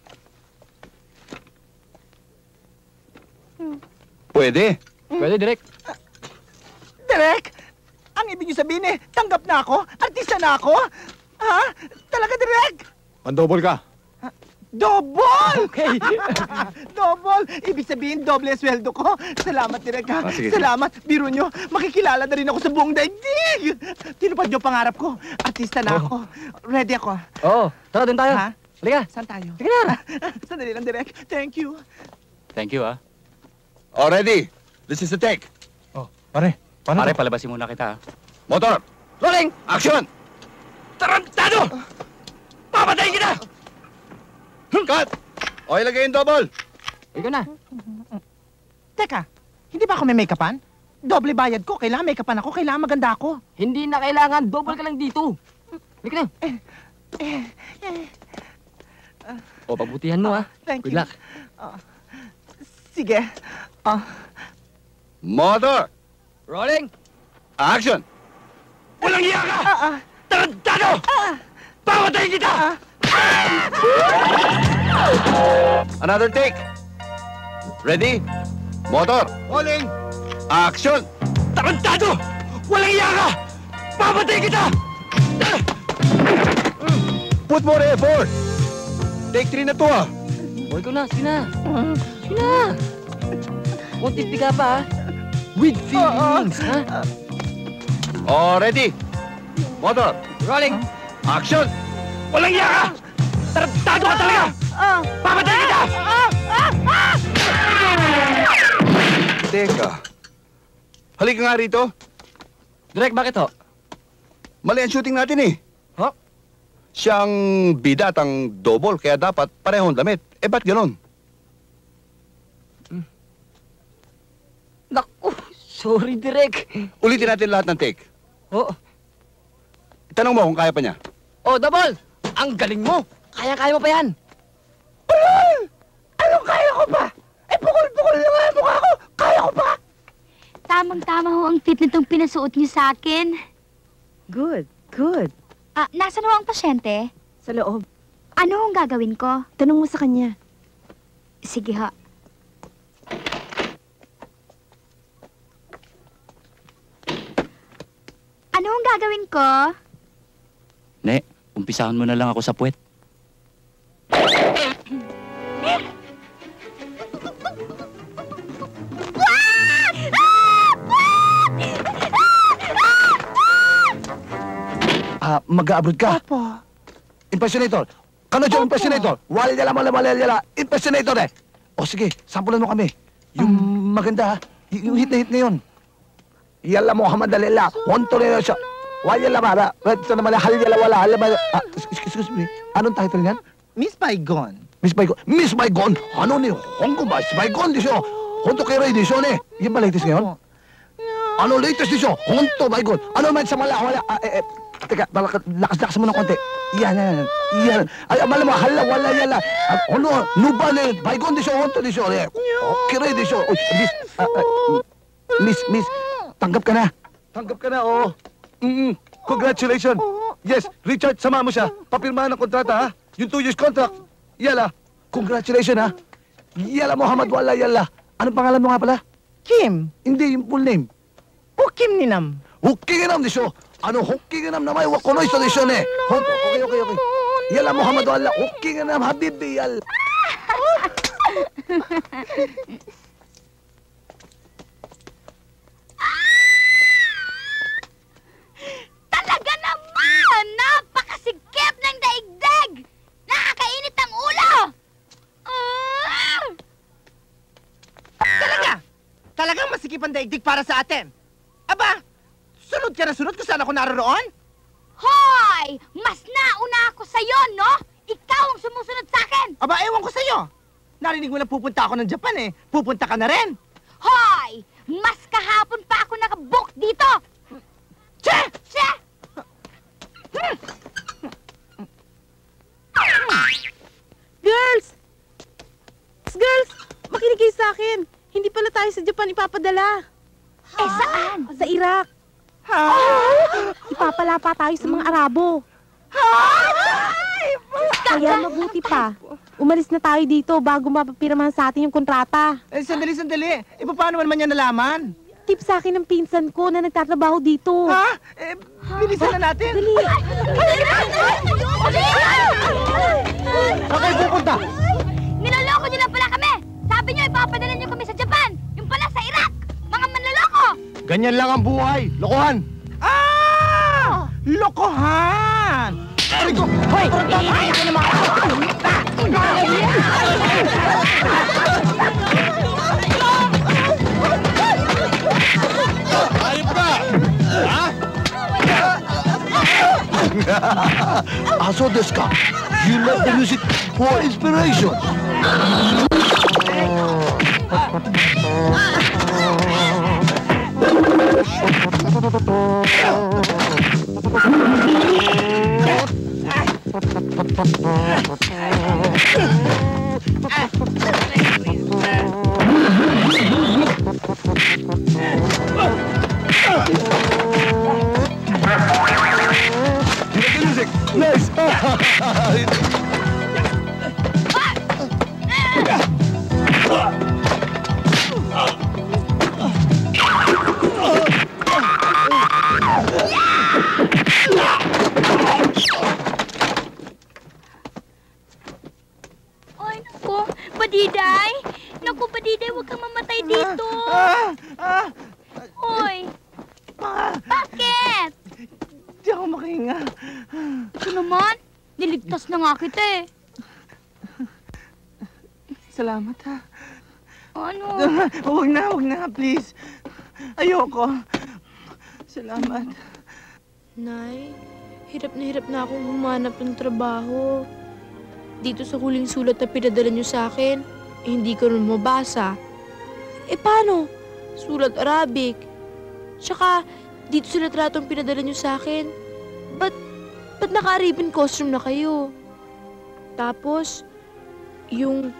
Pwede. Pwede, Direk. Direk! Ang ibig niyo sabihin eh, tanggap na ako? Artista na ako? Ha? Talaga, Direk? Mandobol ka. Double! Okay. Double! Ibig sabihin, doble ang sweldo ko. Salamat, Direk, ha? Sige. Salamat. Biro nyo, makikilala na rin ako sa buong daigdig. Tinupad nyo pangarap ko. Artista na ako. Ready ako. Oo, tara doon tayo. Ha? Halika. Saan tayo? Sige na. Sandali lang, Direk. Thank you. Thank you, ah. Oh, ready. This is the take. Pare, paano Pare, to? palabasin muna kita, ah. Motor. Rolling! Action! Tarantado! Papatayin kita! Cut! O, ilagay yung double. Ikaw na. Teka, hindi ba ako may make-upan? Doble bayad ko. Kailangan make-upan ako. Kailangan maganda ako. Hindi na kailangan. Double ka lang dito. Halika na. O, pagbutihan mo, ha? Thank Good you. luck. Sige. Motor. Rolling! Action! Walang iya ka! Tarantado! Papatayin kita! Another take. Ready? Motor. Rolling. Action! Tarantado! Walang iya ka! Papatayin kita! Put more effort. Take 3 na to, ah. O, ikaw na. Sige na. Sige na. Kunti ka pa, ha? With feelings, ha? Oh, ready? Motor. Rolling! Action! Walang iya ka! Tarantado ka talaga! Papatayin kita! Teka. Halika nga rito. Direk, bakit ho? Mali ang shooting natin eh. Ha? Siyang bida at ang double, kaya dapat parehong damit. Eh, ba't ganon? Naku, sorry, Direk. Ulitin natin lahat ng take. Oo. Tanong mo kung kaya pa niya. Oh, double! Ang galing mo! Kaya-kaya mo pa yan! Anong kaya ko pa? Eh, bukol-bukol na nga ang mukha ko. Kaya ko pa. Tamang-tama ho ang fit nitong pinasuot niyo sa akin. Good, good. Nasaan ho ang pasyente? Sa loob. Ano hong gagawin ko? Tanong mo sa kanya. Sige ho. Ano hong gagawin ko? Ne, umpisahan mo na lang ako sa puwet. Mag-abroad ka? Papa. Impressionator. Kano dyan, impressionator? Wala, impressionator eh. O sige, sampulan mo kami. Yung maganda ha. Yung hit na hit ngayon. Yalla Muhammad Alila. Honto na siya. Wala mara. Ito naman halyala wala. Excuse me. Anong title niyan? Miss Bygone. Miss Bygone. Miss Bygone? Ano ni Hongkong ba? Miss Bygone di siya. Honto kay Ray di siya eh. Yan ba latest ngayon? Ano latest di siya? Honto Bygone. Ano man sa wala. Teka, lakas mo ng konti. Yan. Ay, malam mo, hala, wala, yala. Ano, nuba na, Bygone di siya, honto di siya. Okay, Ray di siya. Miss, tanggap ka na. Tanggap ka na, oo. Congratulations. Yes, Richard, sama mo siya. Papirmahan ng kontrata, ha? Yung 2 years contract. Yala, congratulations, ha? Yala, Muhammad, wala, yala. Anong pangalan mo nga pala? Kim. Hindi, yung full name. Kim Ninam. Hukinginam di siya. Ano, hukinginam na may wakunoy sa disyon, eh. Okay. Yala, Muhammad, wala. Hukinginam, habibi, yala. Talaga naman! Napakasikip ng daigdig! Nakakainit ang sikip ang daigdig para sa atin. Aba, sunod ka na sunod kung saan ako naroon? Hoy! Mas nauna ako sa'yo, no? Ikaw ang sumusunod sa akin! Aba, ewan ko sa'yo. Narinig mo na pupunta ako ng Japan eh. Pupunta ka na rin. Hoy! Mas kahapon pa ako nakabook dito! Che! Che! Girls! Girls! Makinig kayo sa akin. Hindi pala tayo sa Japan ipapadala. Eh, saan? Sa Iraq. Ipapala pa tayo sa mga Arabo. Kaya mabuti pa. Umalis na tayo dito bago mapapirmahan sa atin yung kontrata. Eh, sandali. E, paano naman yan nalaman? Tip sa akin ng pinsan ko na nagtatrabaho dito. Ha? Eh, bilisan na natin. Dali. Saan kayo pupunta? Niloloko niyo lang pala kami! Sabi niyo ipapadala niyo kami sa Japan! Yung pala sa Iraq! Mga manloloko! Ganyan lang ang buhay. Lokohan. Ah! Lokohan! Aray ko! Hoy! Ay! Ako naman! Ayop ka! Ha? Aso desu ka? You love the music for inspiration. Nice! Ay, naku! Badiday! Naku, Badiday, huwag kang mamatay dito! Hoy! Bakit? Di ako makahinga. Ito naman, niligtas na nga kita eh. Salamat ha. Ano? Huwag na, please. Ayoko. Salamat. Nay, hirap na akong humanap ng trabaho. Dito sa huling sulat na pinadala niyo sa akin, hindi ko rin mabasa. Eh paano? Sulat Arabic. Tsaka, dito sa litratong pinadala niyo sa akin, ba't naka-ribbon costume na kayo? Tapos, yung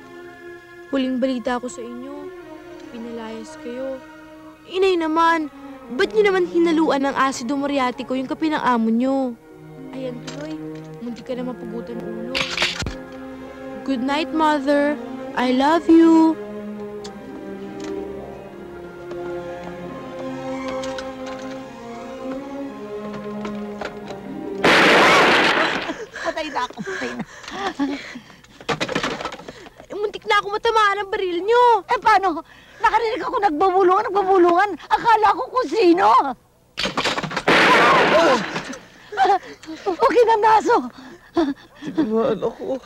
huling balita ko sa inyo, pinalayas kayo. Inay naman, ba't niyo naman hinaluan ng asido moriatico yung kape ng amo niyo? Ayan tuloy, munti ka na mapugutan ulo. Good night, Mother. I love you. Patay na ako, patay na. Muntik na ako matamaan ng baril niyo. Eh, paano? Nakarinig ako nagbubulungan. Akala ko kung sino. Okay na, naso. Tinamaan ako.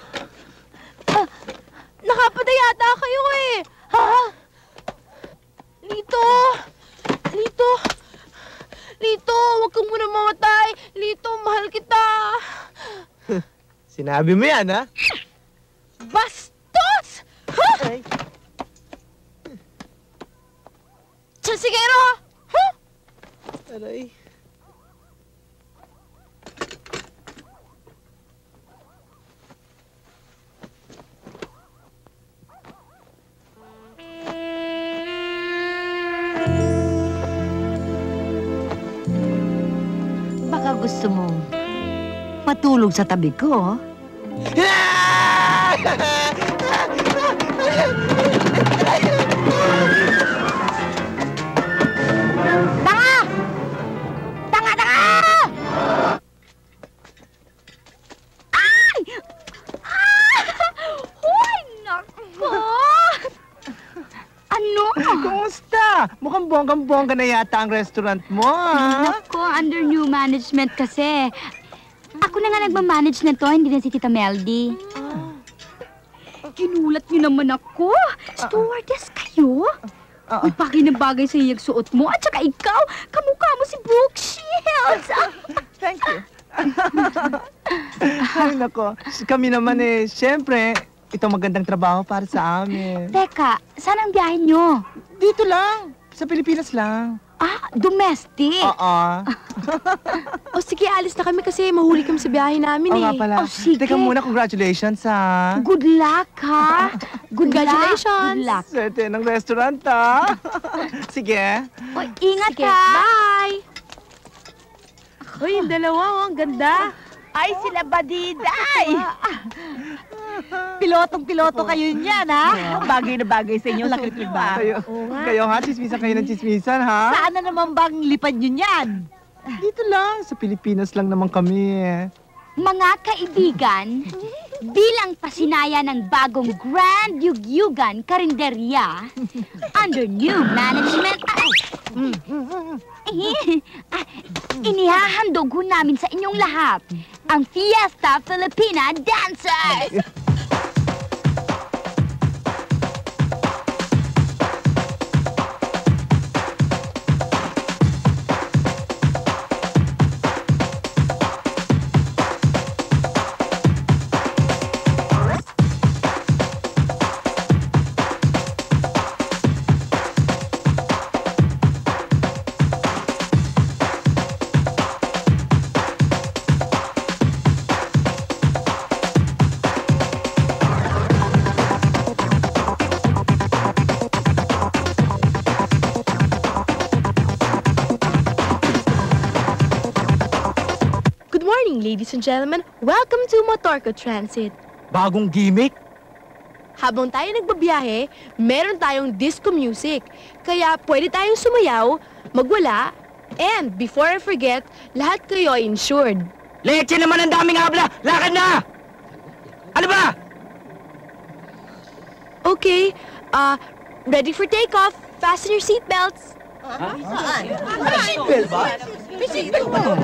Nakapatay yata kayo eh. Ha? Lito! Lito, huwag kang muna mamatay. Lito, mahal kita. Sinabi mo yan, ha? Bastos! Ha? Chansigero! Ha? Aray. Baka gusto mo matulog sa tabi ko. Tanga! Ay! Hoy, naku! Ano? Kumusta? Mukhang bonggang-bongga na yata ang restaurant mo, ha? Naku, under new management kasi. Ako na nga nagmamanage na to, hindi na si Tita Meldy. Ginulat niyo naman ako. Stewardess kayo? Uy, bagay na bagay sa iyag suot mo. At saka ikaw, kamukha mo si Brooke Shields. Thank you. Ay, nako. Kami naman siyempre, ito magandang trabaho para sa amin. Teka, saan ang biyahe nyo? Dito lang. Sa Pilipinas lang. Ah, domestic? Oo. O sige, alis na kami kasi mahuli kami sa biyahe namin Oo nga pala. Oh, sige. Teka muna, congratulations ha. Good luck, ha? Congratulations. Good luck. Swerte ng restaurant ha. Sige. Uy, ingat Sige, ha. bye! Uy, yung dalawa, ang ganda. Ay, sila Badiday! Pilotong-piloto kayo niyan, ha? Bagay na bagay sa inyo. Laki ba? Kayo ha, chismisan kayo ng chismisan ha. Saan na naman bang lipad nyo niyan? Dito lang, sa Pilipinas lang naman kami Mga kaibigan, bilang pasinaya ng bagong Grand Yugyugan Karinderya, under new management, inihahandog ho namin sa inyong lahat ang Fiesta Filipina Dancers! Ladies and gentlemen, welcome to Motorco Transit. Bagong gimmick? Habang tayo nagbabiyahe, meron tayong disco music. Kaya pwede tayong sumayaw, magwala, and before I forget, lahat kayo ay insured. Leche naman ang daming habla! Lakad na! Ano ba? Okay, ready for takeoff. Fasten your seatbelts. Seatbelt ba? May seatbelt ba?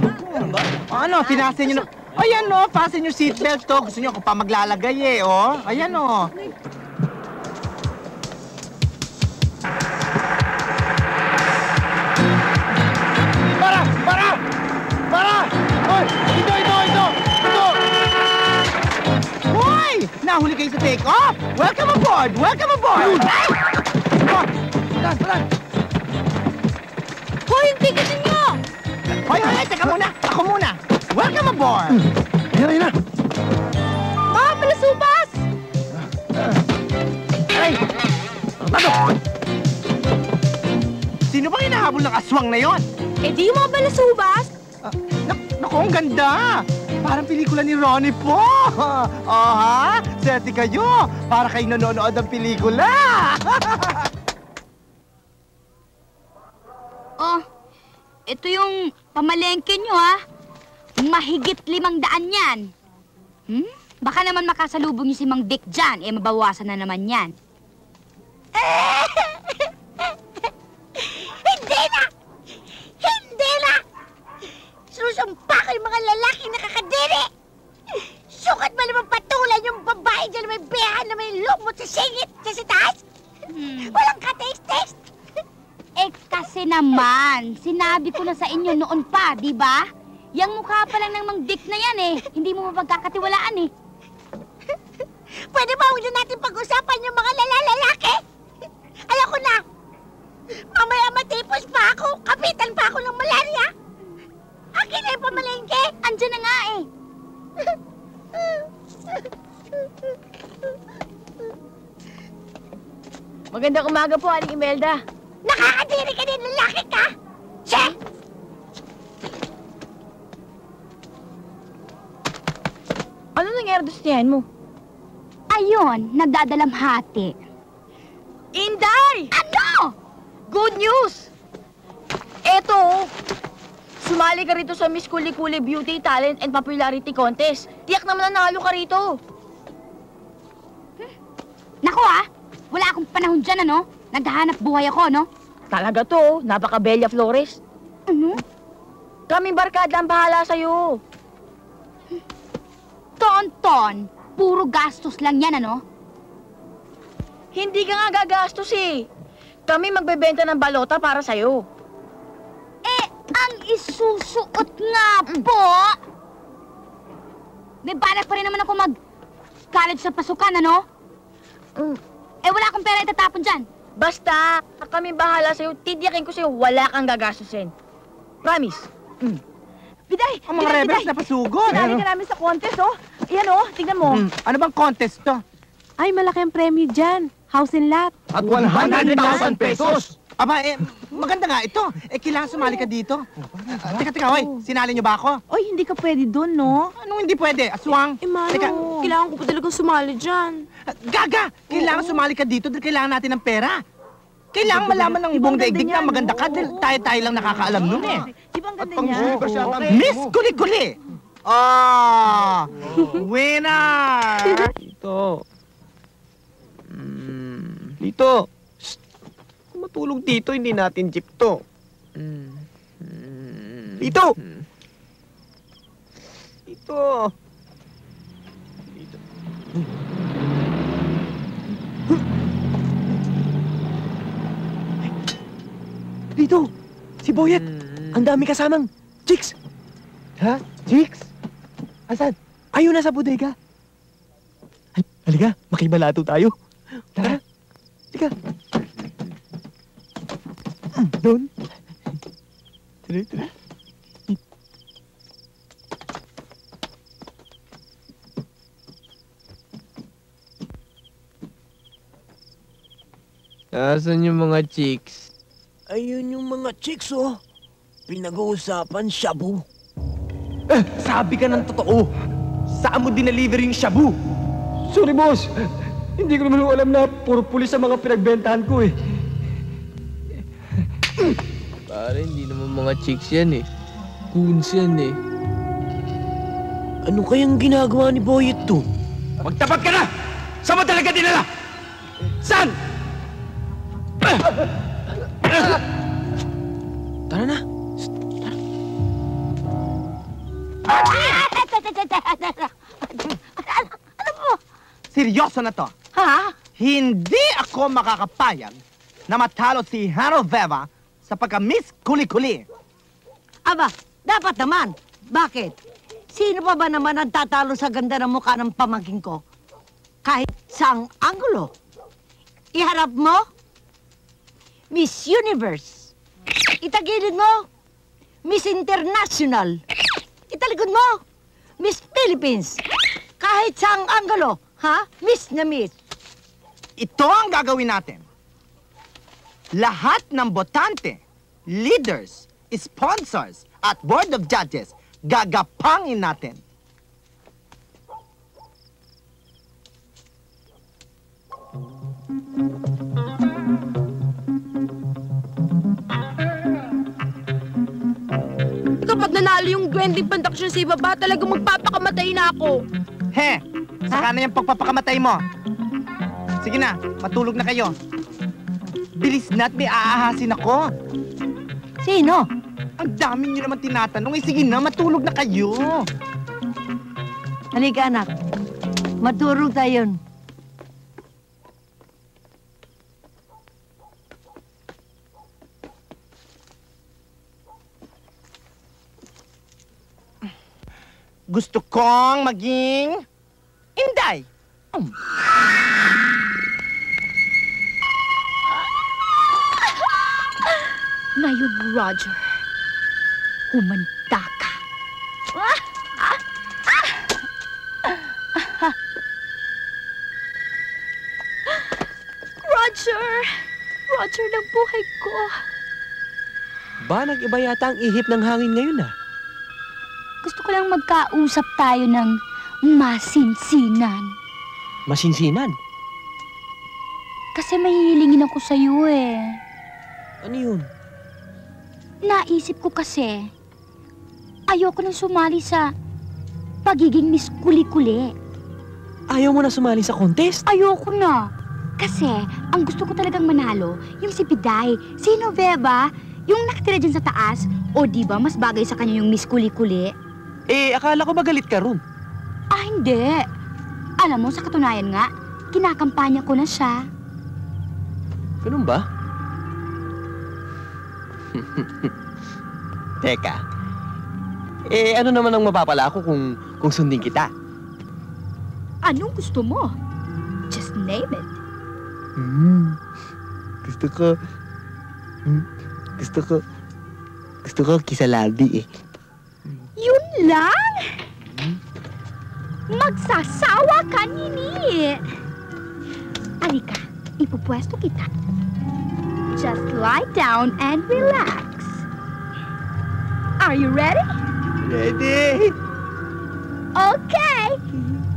Ano, pinasin nyo na... Ayan o, fasten your seatbelt to. Gusto nyo ako pa maglalagay oh. Ayan o. Para! Para! Para! Hoy! Ito! Hoy! Nahuli kayo sa take-off! Welcome aboard! Welcome aboard! Ay! Palan! Hoy, yung ticket ninyo! Hoy! Teka muna! Ako muna! Welcome aboard! Yan na! Mga palasubas! Ay! Ano? Sino bang hinahabol ng aswang na yon? Eh di yung mga palasubas! Naku, ang ganda! Parang pelikula ni Ronnie po! Ha? Swerte kayo! Para kayo nanonood ng pelikula! Oh, ito yung pamalengke nyo, ha? Mahigit 500 yan. Baka naman makasalubong niyo si Mang Dick dyan, mabawasan na naman yan. Hindi na! Hindi na! Susumpa ko yung mga lalaki na kakadiri! Sukat ba naman patulan yung babae dyan na may behan na may lumot sa singit sa taas? Walang ka-taste-taste! Kasi naman, sinabi ko na sa inyo noon pa, di ba? Yang mukha pa lang ng Mang Dick na yan hindi mo mapagkakatiwalaan Pwede ba huwag na natin pag-usapan yung mga lalaki? Alam ko na! Mamaya matipos pa ako, kapitan pa ako ng malaria! Akin na yung pamalengke! Andyan na nga Magandang umaga po, Aling Imelda. Nakakadiri ka din, lalaki ka! Che! Ano nangyari doon sa tiyan mo? Ayun, nagdadalamhati. Inday! Ano? Good news! Eto, sumali ka rito sa Miss Kuli-Kuli Beauty Talent and Popularity Contest. Tiyak naman na nalo ka rito. Naku wala akong panahon dyan, Naghahanap buhay ako, Talaga to, napaka-Bella Flores. Ano? Kaming barkada ang bahala sa'yo. Tonton, puro gastos lang yan, Hindi ka nga gagastos Kami magbebenta ng balota para sa'yo. Ang isusuot nga po! May balak pa rin naman ako mag-college sa pasukan, ano? Wala akong pera itatapon dyan. Basta, kami bahala sa'yo. Tidiyakin ko sa'yo, wala kang gagastusin. Promise. Biday! Ang mga rebels na pasugod. Sinali ka namin sa contest, oh. Iyan, oh. Tingnan mo. Ano bang contest to? Ay, malaki ang premyo dyan. House and lot. At 100,000 pesos! Aba, maganda nga ito. Kailangan sumali ka dito. Teka, hoy. Sinali niyo ba ako? Oy, hindi ka pwede doon, no? Anong hindi pwede? Aswang? Mano, kailangan ko pa talagang sumali dyan. Gaga! Kailangan sumali ka dito dahil kailangan natin ng pera. Kailangan malaman ng buong daigdig na maganda ka dahil tayo lang nakakaalam nun eh. Di ba ang ganda niya? Miss Kuli-Kuli! Winner! Dito. Dito. Matulog dito, hindi natin jeep to. Dito! Dito. Dito. Dito! Si Boyet! Ang dami kasamang chicks! Ha? Chicks? Asan? Ayun na sa bodega. Ay, halika, makibalato tayo. Tara. Halika. Doon. Tara. Nasaan yung mga chicks? Ayun yung mga chicks, oh. Pinag-uusapan, shabu. Sabi ka ng totoo. Saan mo dineliver yung shabu? Sorry, boss. Hindi ko naman alam na puro pulis ang mga pinagbentahan ko, eh. Pare, hindi naman mga chicks yan, eh. Goons yan, eh. Ano kayang ginagawa ni Boyet to? Magtapat ka na! Saan mo talaga dinala? Saan? Tara na. Ano po? Seryoso na to? Ha? Hindi ako makakapayag na matalo si Hanoveva sa pagka-Miss Kuli-Kuli. Aba, dapat naman. Bakit? Sino pa ba naman ang tatalo sa ganda ng mukha ng pamangkin ko? Kahit saang anggulo. Iharap mo, Miss Universe. Itagilid mo, Miss International. Italikod mo, Miss Philippines. Kahit saang anggulo, ha? Miss na Miss. Ito ang gagawin natin. Lahat ng botante, leaders, sponsors, at board of judges, gagapangin natin. Kapag nanalo yung Gwending Production sa ibaba, talagang magpapakamatay na ako. He, saka na yung pagpapakamatay mo. Sige na, matulog na kayo. Bilis na't may aahasin ako. Sino? Ang dami nyo naman tinatanong. Sige na, matulog na kayo. Halika, anak. Maturog tayo. Gusto kong maging Inday. Ngayon, Roger, humanda ka. Roger! Roger ng buhay ko. Ba, nag-iba yata ang ihip ng hangin ngayon, ah. Gusto ko lang magkausap tayo ng masinsinan. Masinsinan? Kasi mahihilingin ako sa'yo eh. Ano yun? Naisip ko kasi, ayoko nang sumali sa pagiging Miss Kuli-Kuli. Ayaw mo na sumali sa contest? Ayoko na. Kasi, ang gusto ko talagang manalo, yung si Piday, si Noveva, yung nakatira dyan sa taas. O di ba mas bagay sa kanya yung Miss Kuli-Kuli? Eh, akala ko ba galit ka ron? Ah, hindi. Alam mo, sa katunayan nga, kinakampanya ko na siya. Ganun ba? Teka. Ano naman ang mapapala ko kung sundin kita? Anong gusto mo? Just name it. Gusto ko kisalabi eh. Yun lang? Magsasawa ka, Nini. Alika, ipupwesto kita. Just lie down and relax. Are you ready? Ready? Okay,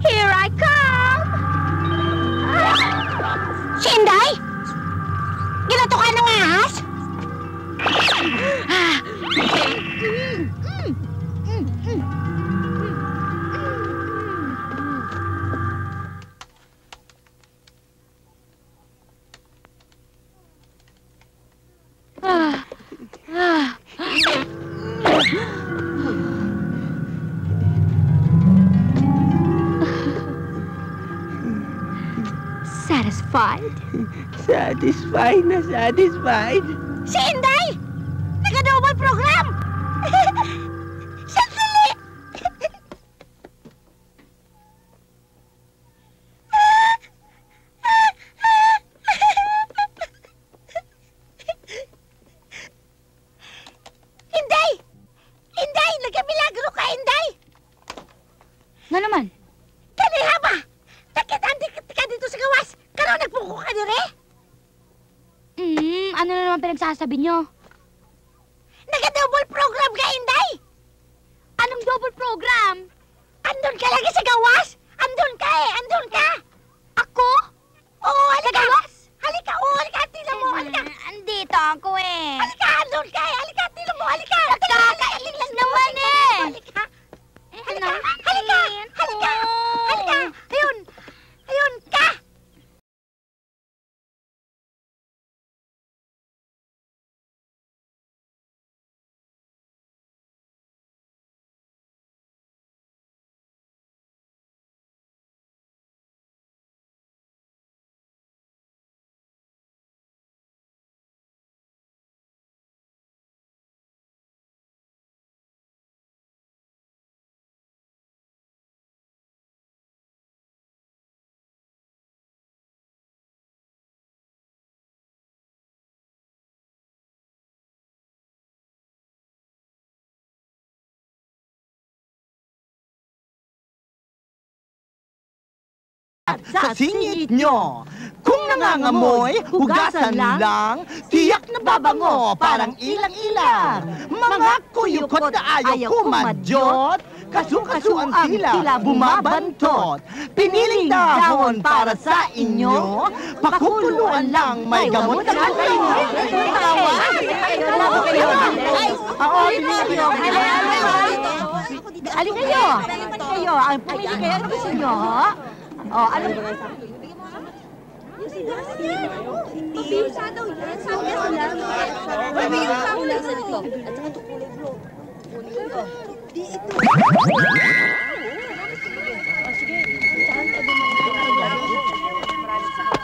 here I come! Si Inday? Ginato ka ng ahas? Satisfied? Satisfied na satisfied. Si Inday! Naka-double program! Sandali! Inday! Inday! Nagkamilagro ka, Inday! Nga naman? Kaniha ba? Nakit-andik ka dito sa gawas! Karoon nagpuko ka dire? Ano na naman pinagsasabi nyo? Naka-double program ka, Inday! Anong double program? Andun ka lagi sa gawas! Andun ka eh! Andun ka! Ako? Oo, halika! Halika! Oo, halika! Tila mo! Halika! Andito ako eh. Halika! Andun ka eh! Halika! Tila mo! Halika! Nakakailing lang naman eh. Halika! Halika! Halika! Halika! Halika! Ayun! Ayun ka! Sa singit nyo. Kung nangangamoy, hugasan lang, tiyak na babango, parang ilang-ilang. Mga kuyukot na ayaw kumadyot, kasu-kasu ang tila bumabantot. Piniling dahon para sa inyo, pakukuluan lang, may gamot na kayo. Oo, binili kayo. Alin kayo? Kayo, pumili kayo. Ano gusto nyo, ha? Oh, ano?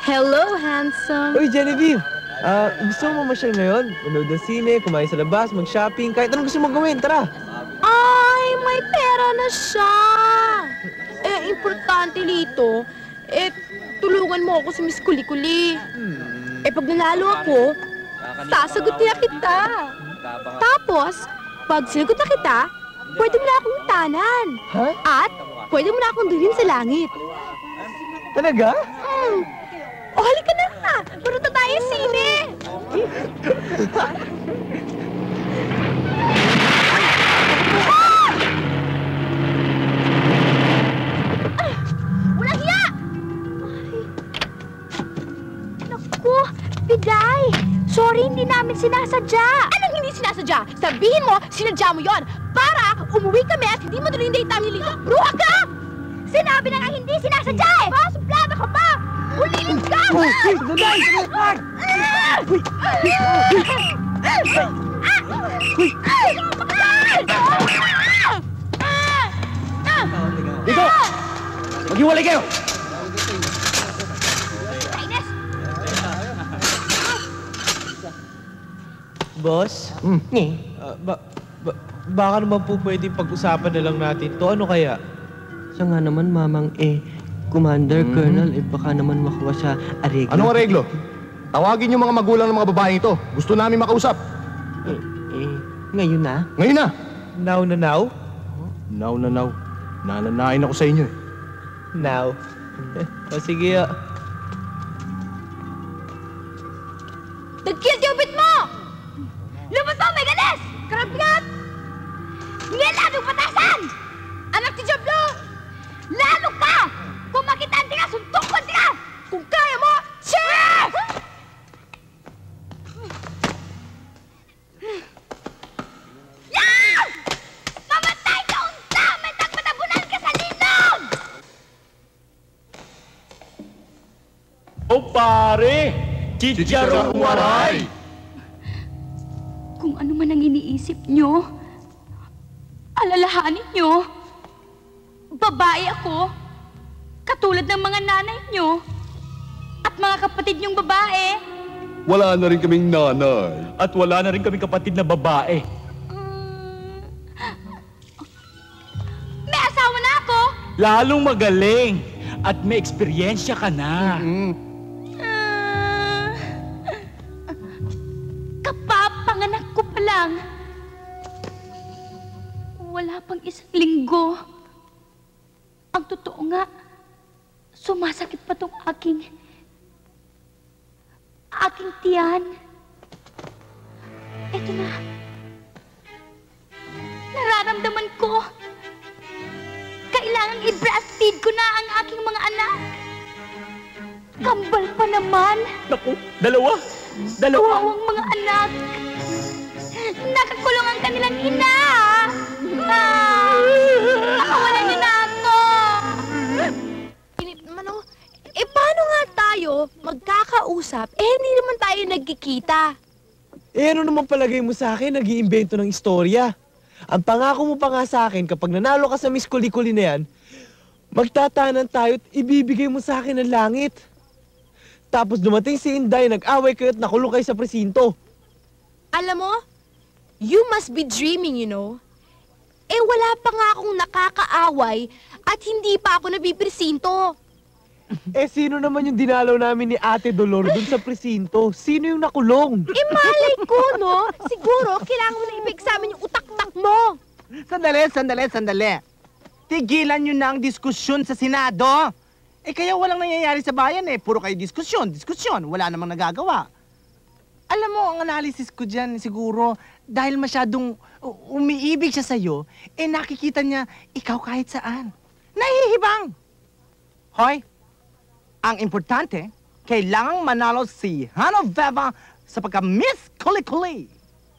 Hello, handsome. Uy, Genevieve! Gusto mo mamasyal ngayon? Manood ng sine, kumain sa labas, mag-shopping, kahit anong gusto mong gawin, tara! Ay, may pera na siya. Importante dito, tulungan mo ako sa Miss Kuli-Kuli. Pag nanalo ako, sasagot niya kita. Tapos, pag sinagot na kita, pwede mo na akong tanan. Ha? At pwede mo na akong dalhin sa langit. Talaga? O, halika na! Punta tayo sa sine! Walang hiya! Naku, Biday! Sorry, hindi namin sinasadya. Anong hindi sinasadya? Sabihin mo, sinadya mo yon para umuwi kami at hindi mo tuloy yung daytime niyo dito. Bruha ka! Sinabi na nga hindi sinasadya eh! Suplada ka pa! Ulilit ka! Biday! Dito! Maghiwalay kayo! Boss? Baka naman po pwede pag-usapan na lang natin to. Ano kaya? Siya nga naman, Mamang Commander, Colonel, baka naman makuha sa areglo. Anong areglo? Tawagin yung mga magulang ng mga babaeng ito. Gusto namin makausap. Ngayon na? Ngayon na! Now na now? Now na now. Nananain ako sa inyo eh. Now. O sige. Tagkil di ubit mo! Lumot mo, Meganes! Karapingat! Ngayon lalong patasan! Anak ti Diablo! Lalo ka! Kung makitaan ti ka, suntukan ti ka! Kung kaya mo, chef! Yan! Mamatay ka unta! May tagmatabunan ka sa linog! Oh, pare! Chicharong waray! Kung ano man ang iniisip nyo, alalahanin nyo, babae ako, katulad ng mga nanay nyo, at mga kapatid nyong babae. Wala na rin kaming nanay. At wala na rin kaming kapatid na babae. May asawa na ako! Lalong magaling! At may eksperyensya ka na. Kapapanganak ko pa lang. Wala pang isang linggo. Ang totoo nga, sumasakit pa tong aking tiyan. Eto na. Nararamdaman ko. Kailangang i-breastfeed ko na ang aking mga anak. Kambal pa naman. Naku, dalawa. Kawawang mga anak. Nakakulong ang kanilang ina. Nakawalan niyo na ako. Paano nga tayo magkakausap? Hindi naman tayo nagkikita. Ano naman palagay mo sa akin, nag-iimbento ng istorya? Ang pangako mo pa nga sa akin, kapag nanalo ka sa Miss Kuli-Kuli na yan, magtatanan tayo at ibibigay mo sa akin ang langit. Tapos dumating si Inday, nag-away kayo at nakulong kayo sa presinto. Alam mo, you must be dreaming, you know. Wala pa nga akong nakakaaway at hindi pa ako nabipresinto. Sino naman yung dinalaw namin ni Ate Dolor dun sa presinto? Sino yung nakulong? Malay ko, no? Siguro, kailangan mo na ipag-examine yung utak-tak mo. Sandali. Tigilan nyo na ang diskusyon sa Senado. Kaya walang nangyayari sa bayan eh. Puro kayo diskusyon. Wala namang nagagawa. Alam mo, ang analysis ko dyan siguro, dahil masyadong umiibig siya sa'yo, nakikita niya ikaw kahit saan. Nahihibang! Hoy, ang importante, kailangang manalo si Hanoveva sa pagka-Miss Kuli-Kuli.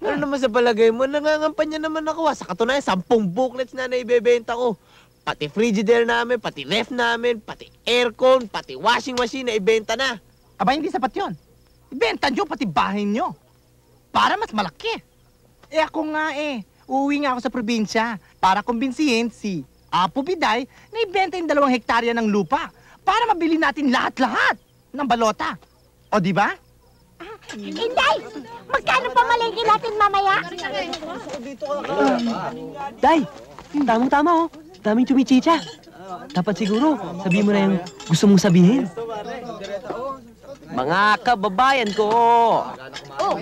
Ano naman sa palagay mo? Nangangampanya naman ako. Sa katunayan, 10 booklets na naibebenta ko. Pati frigidaire namin, pati ref namin, pati aircon, pati washing machine na ibenta na. Aba, hindi sapat yun. Ibenta nyo pati bahay nyo. Para mas malaki. Ako nga uuwi nga ako sa probinsya para kumbinsihin si Apo Biday na ibenta yung 2 hektarya ng lupa para mabili natin lahat-lahat ng balota. O, di ba? Inday, magkano pa malengke natin mamaya? Day, tamang-tama oh. Daming chumichicha. Dapat siguro, sabihin mo na yung gusto mong sabihin. Mga kababayan ko,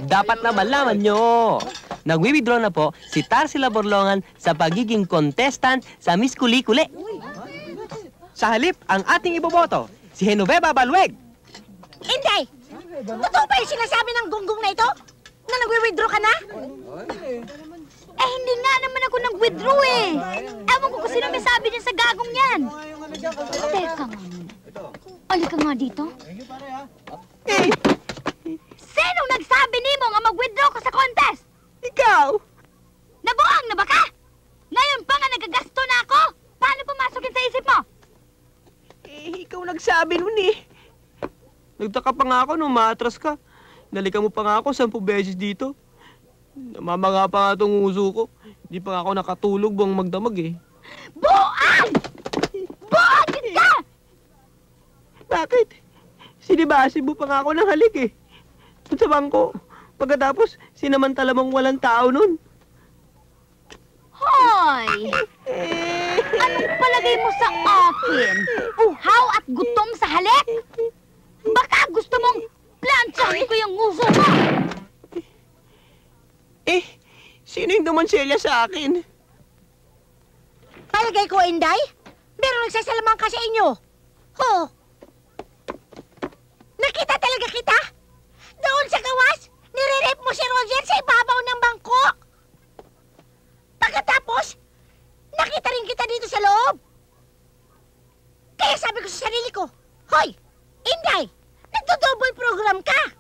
dapat na malaman nyo. Nagwi-withdraw na po si Tarsila Borlongan sa pagiging contestant sa Miss Kuli-Kuli. Sa halip, ang ating iboboto, si Genoveva Balueg. Inday, totoo ba yung sinasabi ng gunggong na ito? Na nagwi-withdraw ka na? Hindi nga naman ako nag-withdraw Ewan ko kung sino may sabi din sa gagong yan. Teka nga. Alika nga dito. Sinong nagsabi nimo nga mag-withdraw ka sa contest? Ikaw! Nabuang na ba ka? Ngayon pa nga nagagasto na ako? Paano pumasok sa isip mo? Ikaw nagsabi nun Nagtaka pa nga ako nung maatras ka. Nalikan mo pa nga ako 10 beses dito. Namamanga pa nga itong uso ko. Hindi pa nga ako nakatulog buwang magdamag Buang! Buang ka! Bakit? Sinibasi mo pa nga ako ng halik Doon sa bangko. Pagkatapos, sinamantala mong walang tao nun. Hoy! Anong palagay mo sa akin? Uhaw at gutom sa halik? Baka gusto mong plantsahin ko yung nguso mo! Sino yung dumanselya sa akin? Palagay ko, Inday, meron nagsasalaman ka sa inyo. Ho! Nakita talaga kita? Doon sa gawas, nire-rape mo si Roger sa ibabaw ng bangko. Pagkatapos, nakita rin kita dito sa loob. Kaya sabi ko sa sarili ko, Hoy, Inday, nagdo-double program ka.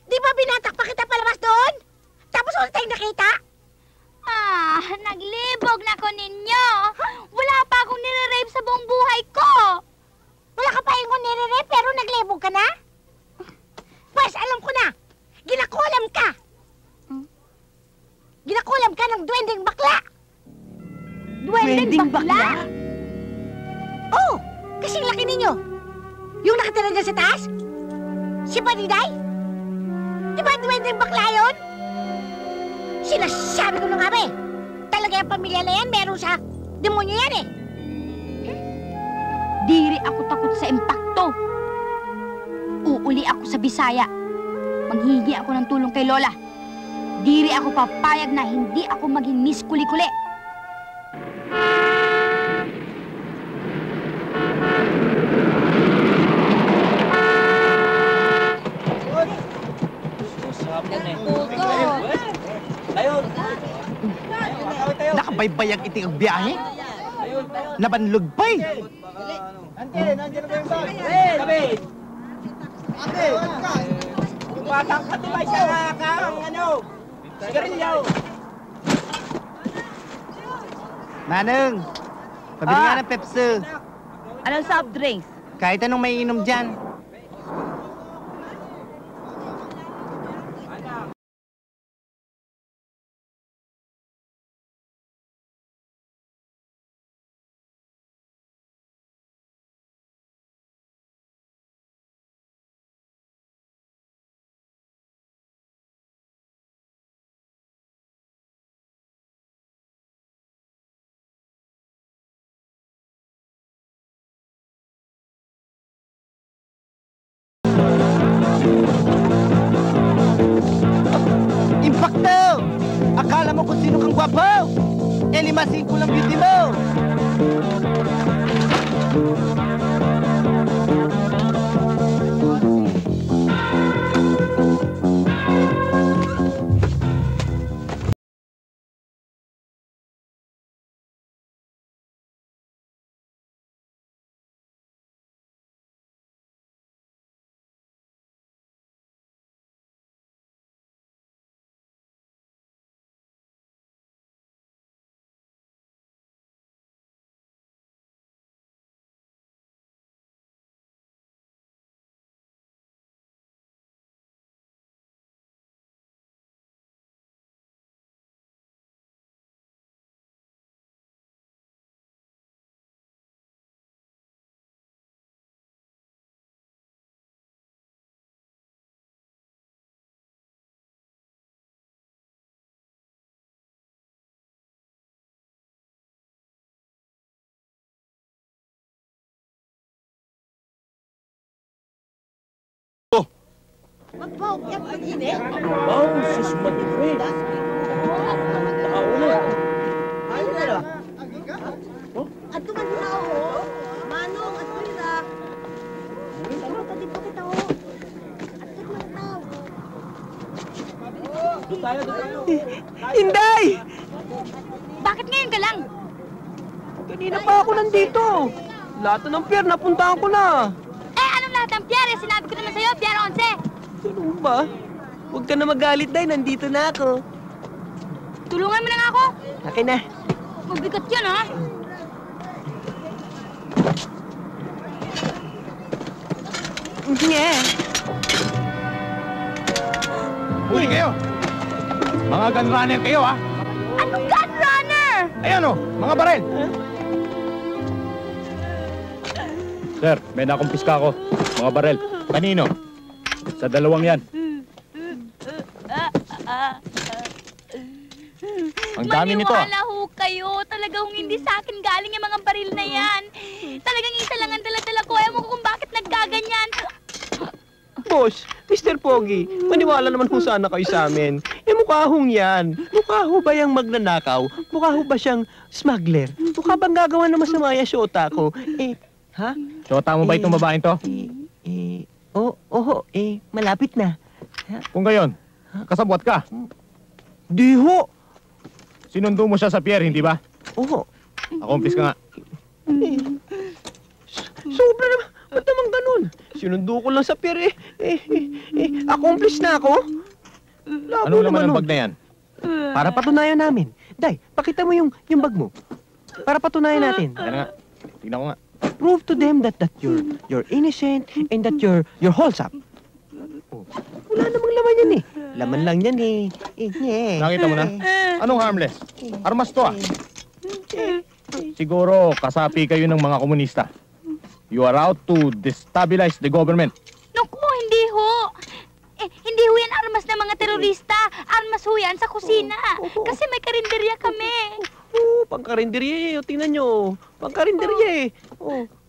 Di ba binatak pa kita palabas doon? Tapos ulit tayong nakita? Naglibog na ko ninyo. Wala pa akong nire-rape sa buong buhay ko. Wala ka pa yung nire-rape pero naglibog ka na? Pues, alam ko na. Ginakulam ka. Ginakulam ka ng duwending bakla. Duwending bakla? Oo, kasing laki ninyo. Yung nakatira dyan sa taas? Si Paniday? Di ba duwending bakla yun? Sinasabi ko na nga ba eh. Talaga yung pamilya na yan, meron sa demonyo yan eh. Diri ako takot sa impakto. Uuli ako sa Bisaya. Manghihingi ako ng tulong kay Lola. Diri ako papayag na hindi ako maging Miss Kuli-Kuli. Nakabaybayag iting ang biyahe? Nabanlugbay? Nandiyan na ba yung bag? David! Batang patibay sa kang sigarilyo. Manong, pabili nga ng Pepsi. Anong soft drinks? Kahit anong may inom dyan. Impacto! Akala mo kung sino kang gwapo? Limasin ko lang beauty mo! Magpahog yan pag-init. Wow, sus madre. Tao na. Ayun na lang. At tuman na ako. Manong, at tuman na. Ano, pati pa kita ako. At tuman na. Doon tayo. Inday! Bakit ngayon ka lang? Kanina pa ako nandito. Lahat ng pier, napuntahan ko na. Anong lahat ng Pierre? Sinabi ko naman sa'yo, Pierre 11. Ano ba? Huwag ka na magalit, Day. Nandito na ako. Tulungan mo na nga ako. Akin na. Mabigat yun, ha? Yeah. Huli kayo! Mga gun runner kayo, ha? Anong gun runner? Ayan, oh! Mga baril! Sir, may nakumpiska ako. Mga barel. Kanino? Sa dalawang yan. Ang dami nito. Maniwala ho kayo. Talagang hindi sa akin galing yung mga baril na yan. Talagang isa lang ang dala-dala ko. Ewan ko kung bakit nagkaganyan. Boss, Mr. Pogi, maniwala naman ho sana kayo sa amin. Eh mukha hong yan. Mukha ho ba yung magnanakaw? Mukha ho ba siyang smuggler? Mukha bang gagawa ng masama yung syota ko? Ha? Syota mo ba itong babaeng to? Malapit na. Kung gayon, kasabwat ka. Di ho. Sinundo mo siya sa pier, hindi ba? Oo. Accomplice ka nga. Sobra naman. Ba't naman ganun? Sinundo ko lang sa pier accomplish na ako? Anong laman ng bag na yan? Para patunayan namin. Day, pakita mo yung bag mo. Para patunayan natin. Yan nga. Tignan ko nga. Prove to them that you're innocent and that you're wholesome. Oh, wala namang laman yan eh. Laman lang yan eh. Nakita mo na? Anong harmless? Armas to ah. Siguro kasapi kayo ng mga komunista. You are out to destabilize the government. Naku, hindi ho. Hindi ho yan armas ng mga terorista. Armas ho yan sa kusina. Kasi may karinderya kami. Pangkarinderya eh. Tingnan nyo. Pangkarinderya eh.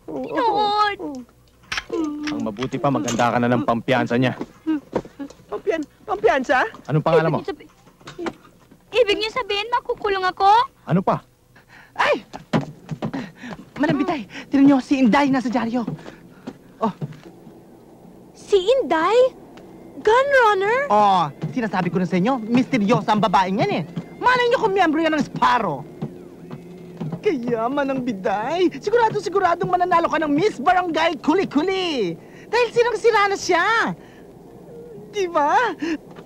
Noon. Ang mabuti pa, maganda ka na ng pampiyansa niya. Pampiyansa? Anong pangalan mo? Ibig niyo sabihin, makukulong ako? Ano pa? Ay! Madam Bitay, tinan niyo, si Inday nasa dyaryo. Oh. Si Inday? Gunrunner? Oh, sinasabi ko na sa inyo, misteryosa ang babaeng yan eh. Malay niyo kung miyembro yan ng Sparrow. Kaya, Manang Biday, siguradong mananalo ka ng Miss Barangay Kuli-Kuli. Dahil sinang-sira na siya. Di ba?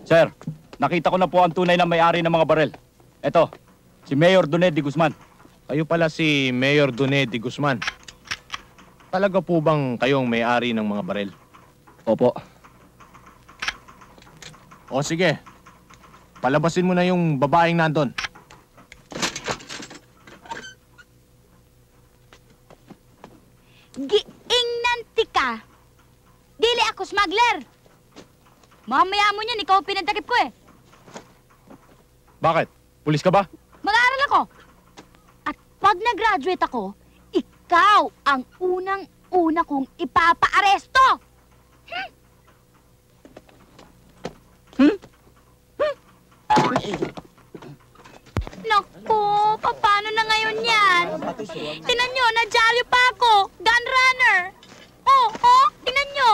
Sir, nakita ko na po ang tunay na may-ari ng mga barel. Eto, si Mayor Donet de Guzman. Kayo pala si Mayor Donet de Guzman. Talaga po bang kayong may-ari ng mga barel? Opo. O sige, palabasin mo na yung babaeng nandun. Giing nantika. Dili ako smuggler. Mamaya mo niyan, ikaw pinagtakip ko eh. Bakit? Pulis ka ba? Mag-aaral ako. At pag nag-graduate ako, ikaw ang unang-una kong ipapa-aresto. Naku, paano na ngayon yan? Tingnan nyo, nadyaryo pa ako. Gunrunner. Tingnan nyo.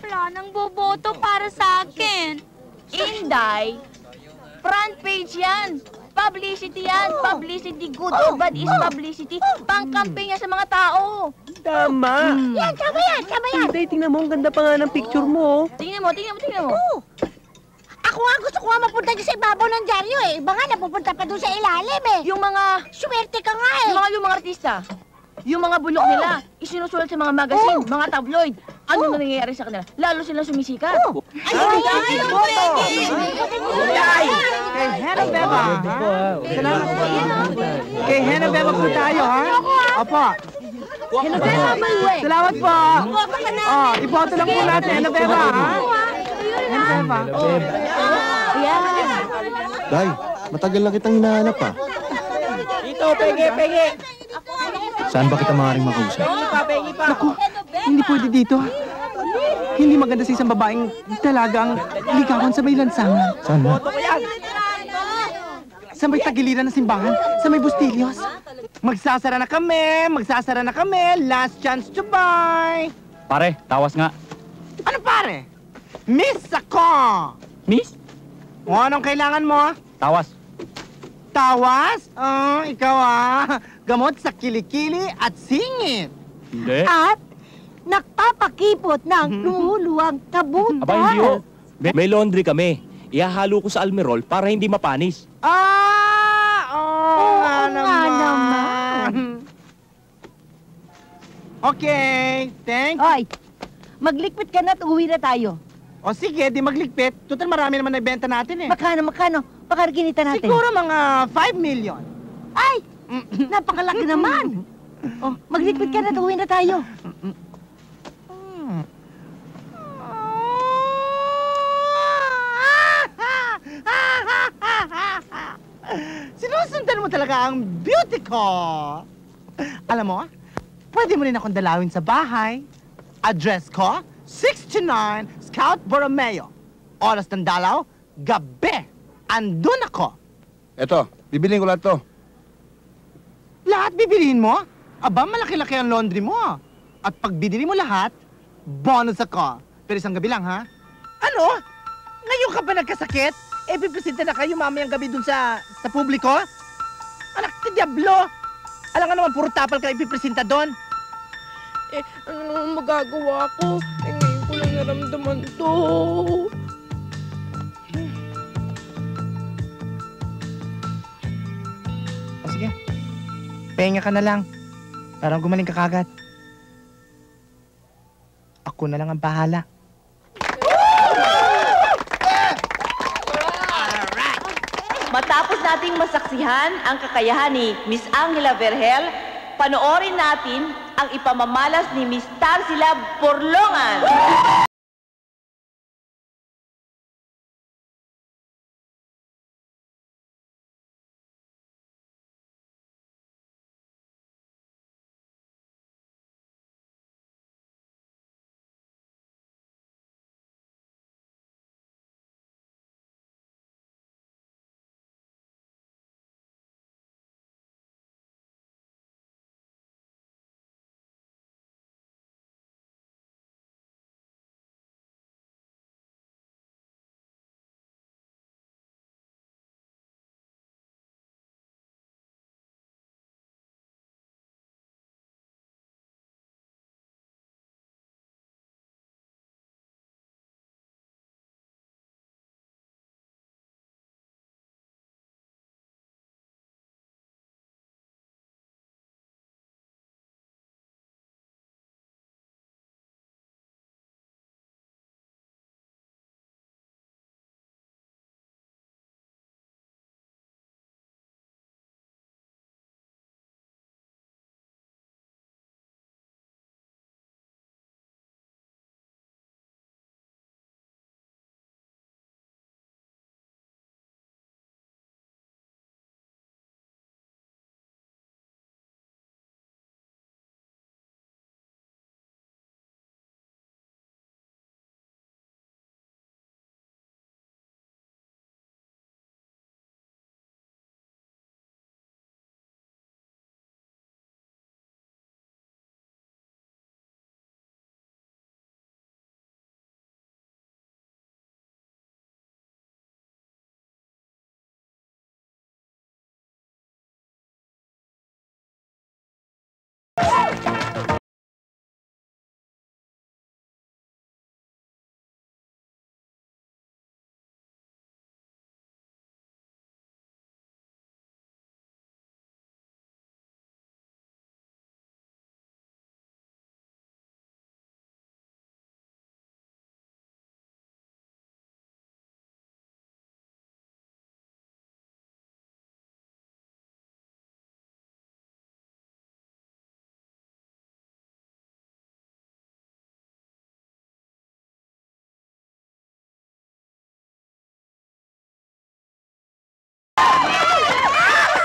Wala nang boboto para sa akin. Inday, front page yan. Publicity yan. Publicity, good or bad is publicity. Pang-campaign yan sa mga tao. Tama. Yan, tama yan. Inday, tingnan mo. Ang ganda pa nga ng picture mo. Tingnan mo. Ako nga gusto ko nga mapunta dyan sa ibabaw ng dyaryo eh. Iba nga napupunta pa doon sa ilalim eh. Yung mga... Swerte ka nga eh. Yung mga lumang artista. Yung mga bulok nila, isinusulat sa mga magazine, mga tabloid. Ano na nangyayari sa kanila? Lalo silang sumisikat. Kay Hena Beba, ha? Salamat po. Kay Hena Beba po tayo, ha? Opo. Hena Beba, salamat po. Iboto lang po natin, Hena Beba, ha? Hena Beba. Day, matagal na kitang hinahanap ah. Ito, pege. Saan ba kita maaaring makausap? Naku, hindi pwede dito. Hindi maganda sa isang babaeng talagang ligawan sa may lansangan. Saan ba? Sa may tagiliran ng simbahan, sa may Bustillos. Magsasara na kami. Last chance to buy. Pare, tawas nga. Ano pare? Miss ako! Miss? O, anong kailangan mo? Tawas. Tawas? Ikaw gamot sa kilikili at singit. Hindi. At nagpapakipot ng lumuluwang kabutal. Aba, hindi ho. May laundry kami. Ihahalo ko sa almerol para hindi mapanis. Oo nga naman. Okay, thank you. Hoy, maglikpit ka na at uwi na tayo. O sige, di magligpit. Total marami naman naibenta natin eh. Magkano? Baka kinita natin. Siguro mga 5 million. Ay! Napakalaki naman. Oh, maglikpit ka na at uwi na tayo. mo talaga ang beauty ko. Alam mo, pwede mo rin akong dalawin sa bahay. Address ko, 69 Scout Borromeo. Oras ng dalaw, gabi. Andun ako. Eto, bibiliin ko lahat to. Lahat bibiliin mo? Aba, malaki-laki ang laundry mo. At pag binili mo lahat, bonus ako. Pero isang gabi lang, ha? Ano? Ngayon ka ba nagkasakit? Eh, pipresenta na kayo mamayang gabi dun sa publiko? Anak ni Diablo! Alam nga naman, puro tapal ka ipipresenta doon. Eh, ano naman magagawa ko? Eh, ngayon ko lang naramdaman to. O sige, pahinga ka na lang. Parang gumaling ka kagad. Ako na lang ang bahala. Matapos nating masaksihan ang kakayahan ni Miss Angela Vergel, panoorin natin ang ipamamalas ni Miss Tarsila Porlongan.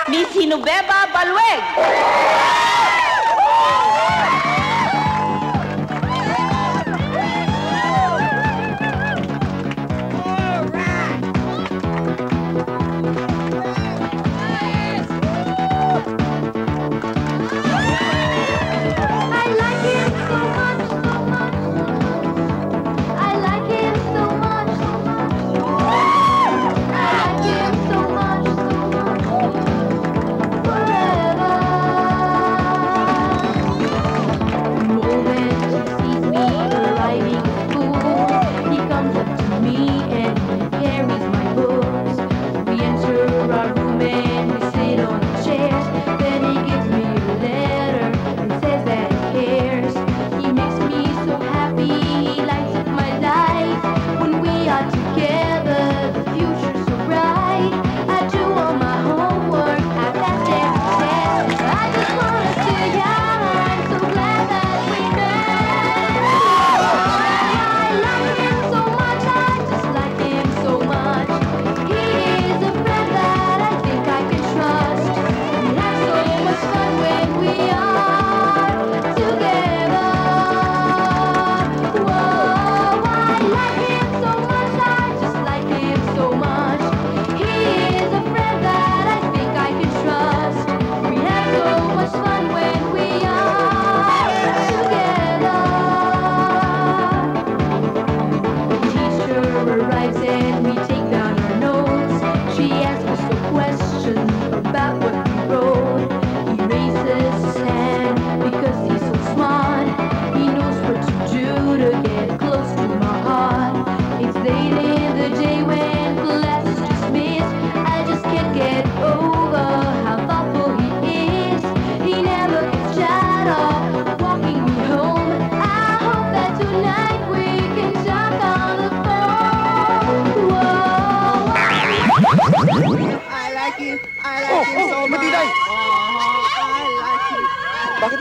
Miss Hinubeba Balweg. Forever.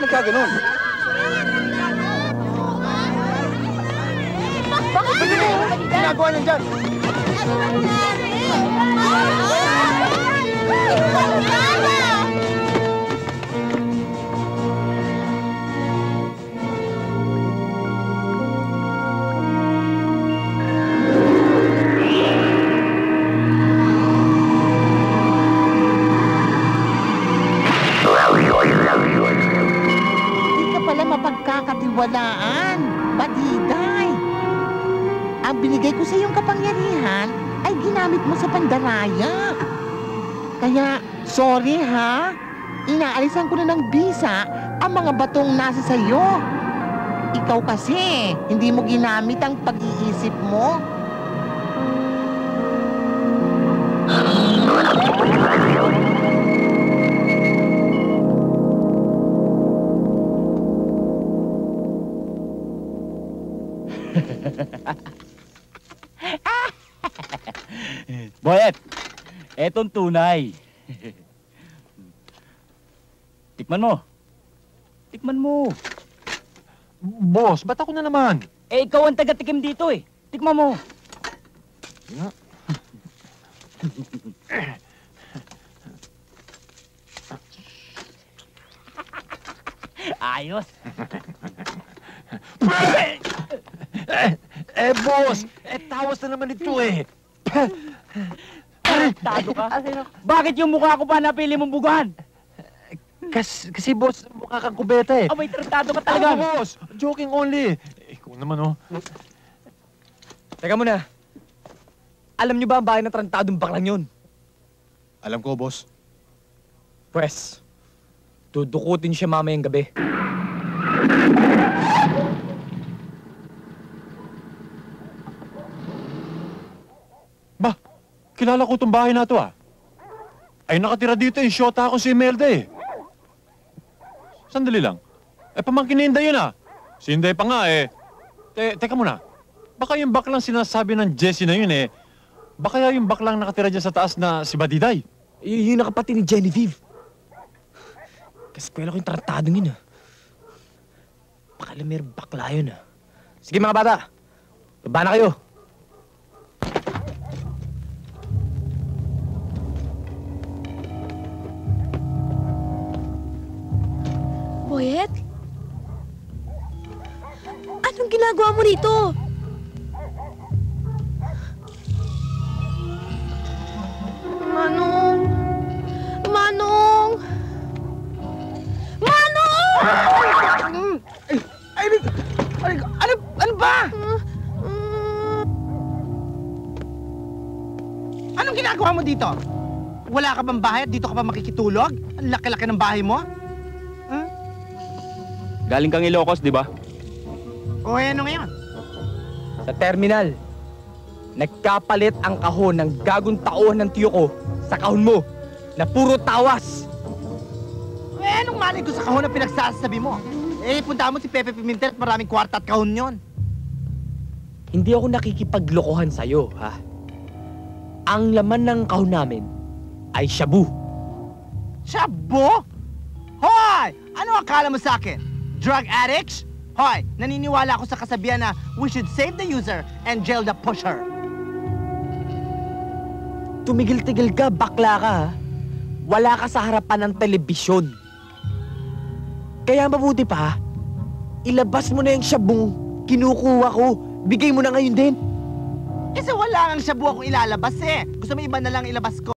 nagkaganon? Bakit ginagawa niyan dyan? Hindi ka pala mapagkakatiwalaan, Badiday. Ang binigay ko sa iyong kapangyarihan ay ginamit mo sa pandaraya. Kaya, sorry ha, inaalisan ko na ng bisa ang mga batong nasa sayo. Ikaw kasi, hindi mo ginamit ang pag-iisip mo. Boyet, etong tunay. Tikman mo. Tikman mo. Boss, ba't ako na naman? Eh, ikaw ang taga-tikim dito eh. Tikman mo. Ayos. Boss! Tawas na naman ito eh. Tarantado ka? Bakit yung mukha ko pa napili mong bugahan? Kasi boss, mukha kang kubeta eh. May tarantado ka talaga. Boss! Joking only. Ikaw naman oh. Teka muna. Alam niyo ba ang bahay ng tarantadong baklang yun? Alam ko, boss. Pwes, dudukutin siya mamayang gabi. Ba, kilala ko itong bahay na ito ah. Ay nakatira dito yung shota ko si Imelda eh. Sandali lang. Pamangkin ni Inday yun ah. Si Inday pa nga eh. Teka muna. Baka yung baklang sinasabi ng Jessie na yun eh. Baka yung baklang nakatira dyan sa taas na si Badiday. Yung nakapatid ni Genevieve. Kasi kwela ko yung tarantadong yun ah. Baka alam mayroong bakla yun ah. Sige mga bata, baba na kayo. Boyet? Anong ginagawa mo dito? Manong! Manong! Manong! Ano ba? Anong ginagawa mo dito? Wala ka bang bahay at dito ka pa makikitulog? Ang laki-laki ng bahay mo? Galing kang Ilocos, di ba? O ano ngayon? Sa terminal, nagkapalit ang kahon ng gagong tauhan ng tiyo ko sa kahon mo na puro tawas. Anong malay ko sa kahon na pinagsasabi mo? Punta mo si Pepe Pimentel at maraming kwarta at kahon yon. Hindi ako nakikipaglokohan sa'yo, ha? Ang laman ng kahon namin ay shabu. Shabu? Hoy! Ano akala mo sa akin? Drug addicts? Hoy, naniniwala ako sa kasabihan na we should save the user and jail the pusher. Tumigil-tigil ka, bakla ka, ha? Wala ka sa harapan ng telebisyon. Kaya mabuti pa, ilabas mo na yung shabong kinukuha ko. Bigay mo na ngayon din. Kasi wala ang shabu akong ilalabas eh. Gusto mo iba na lang ilabas ko?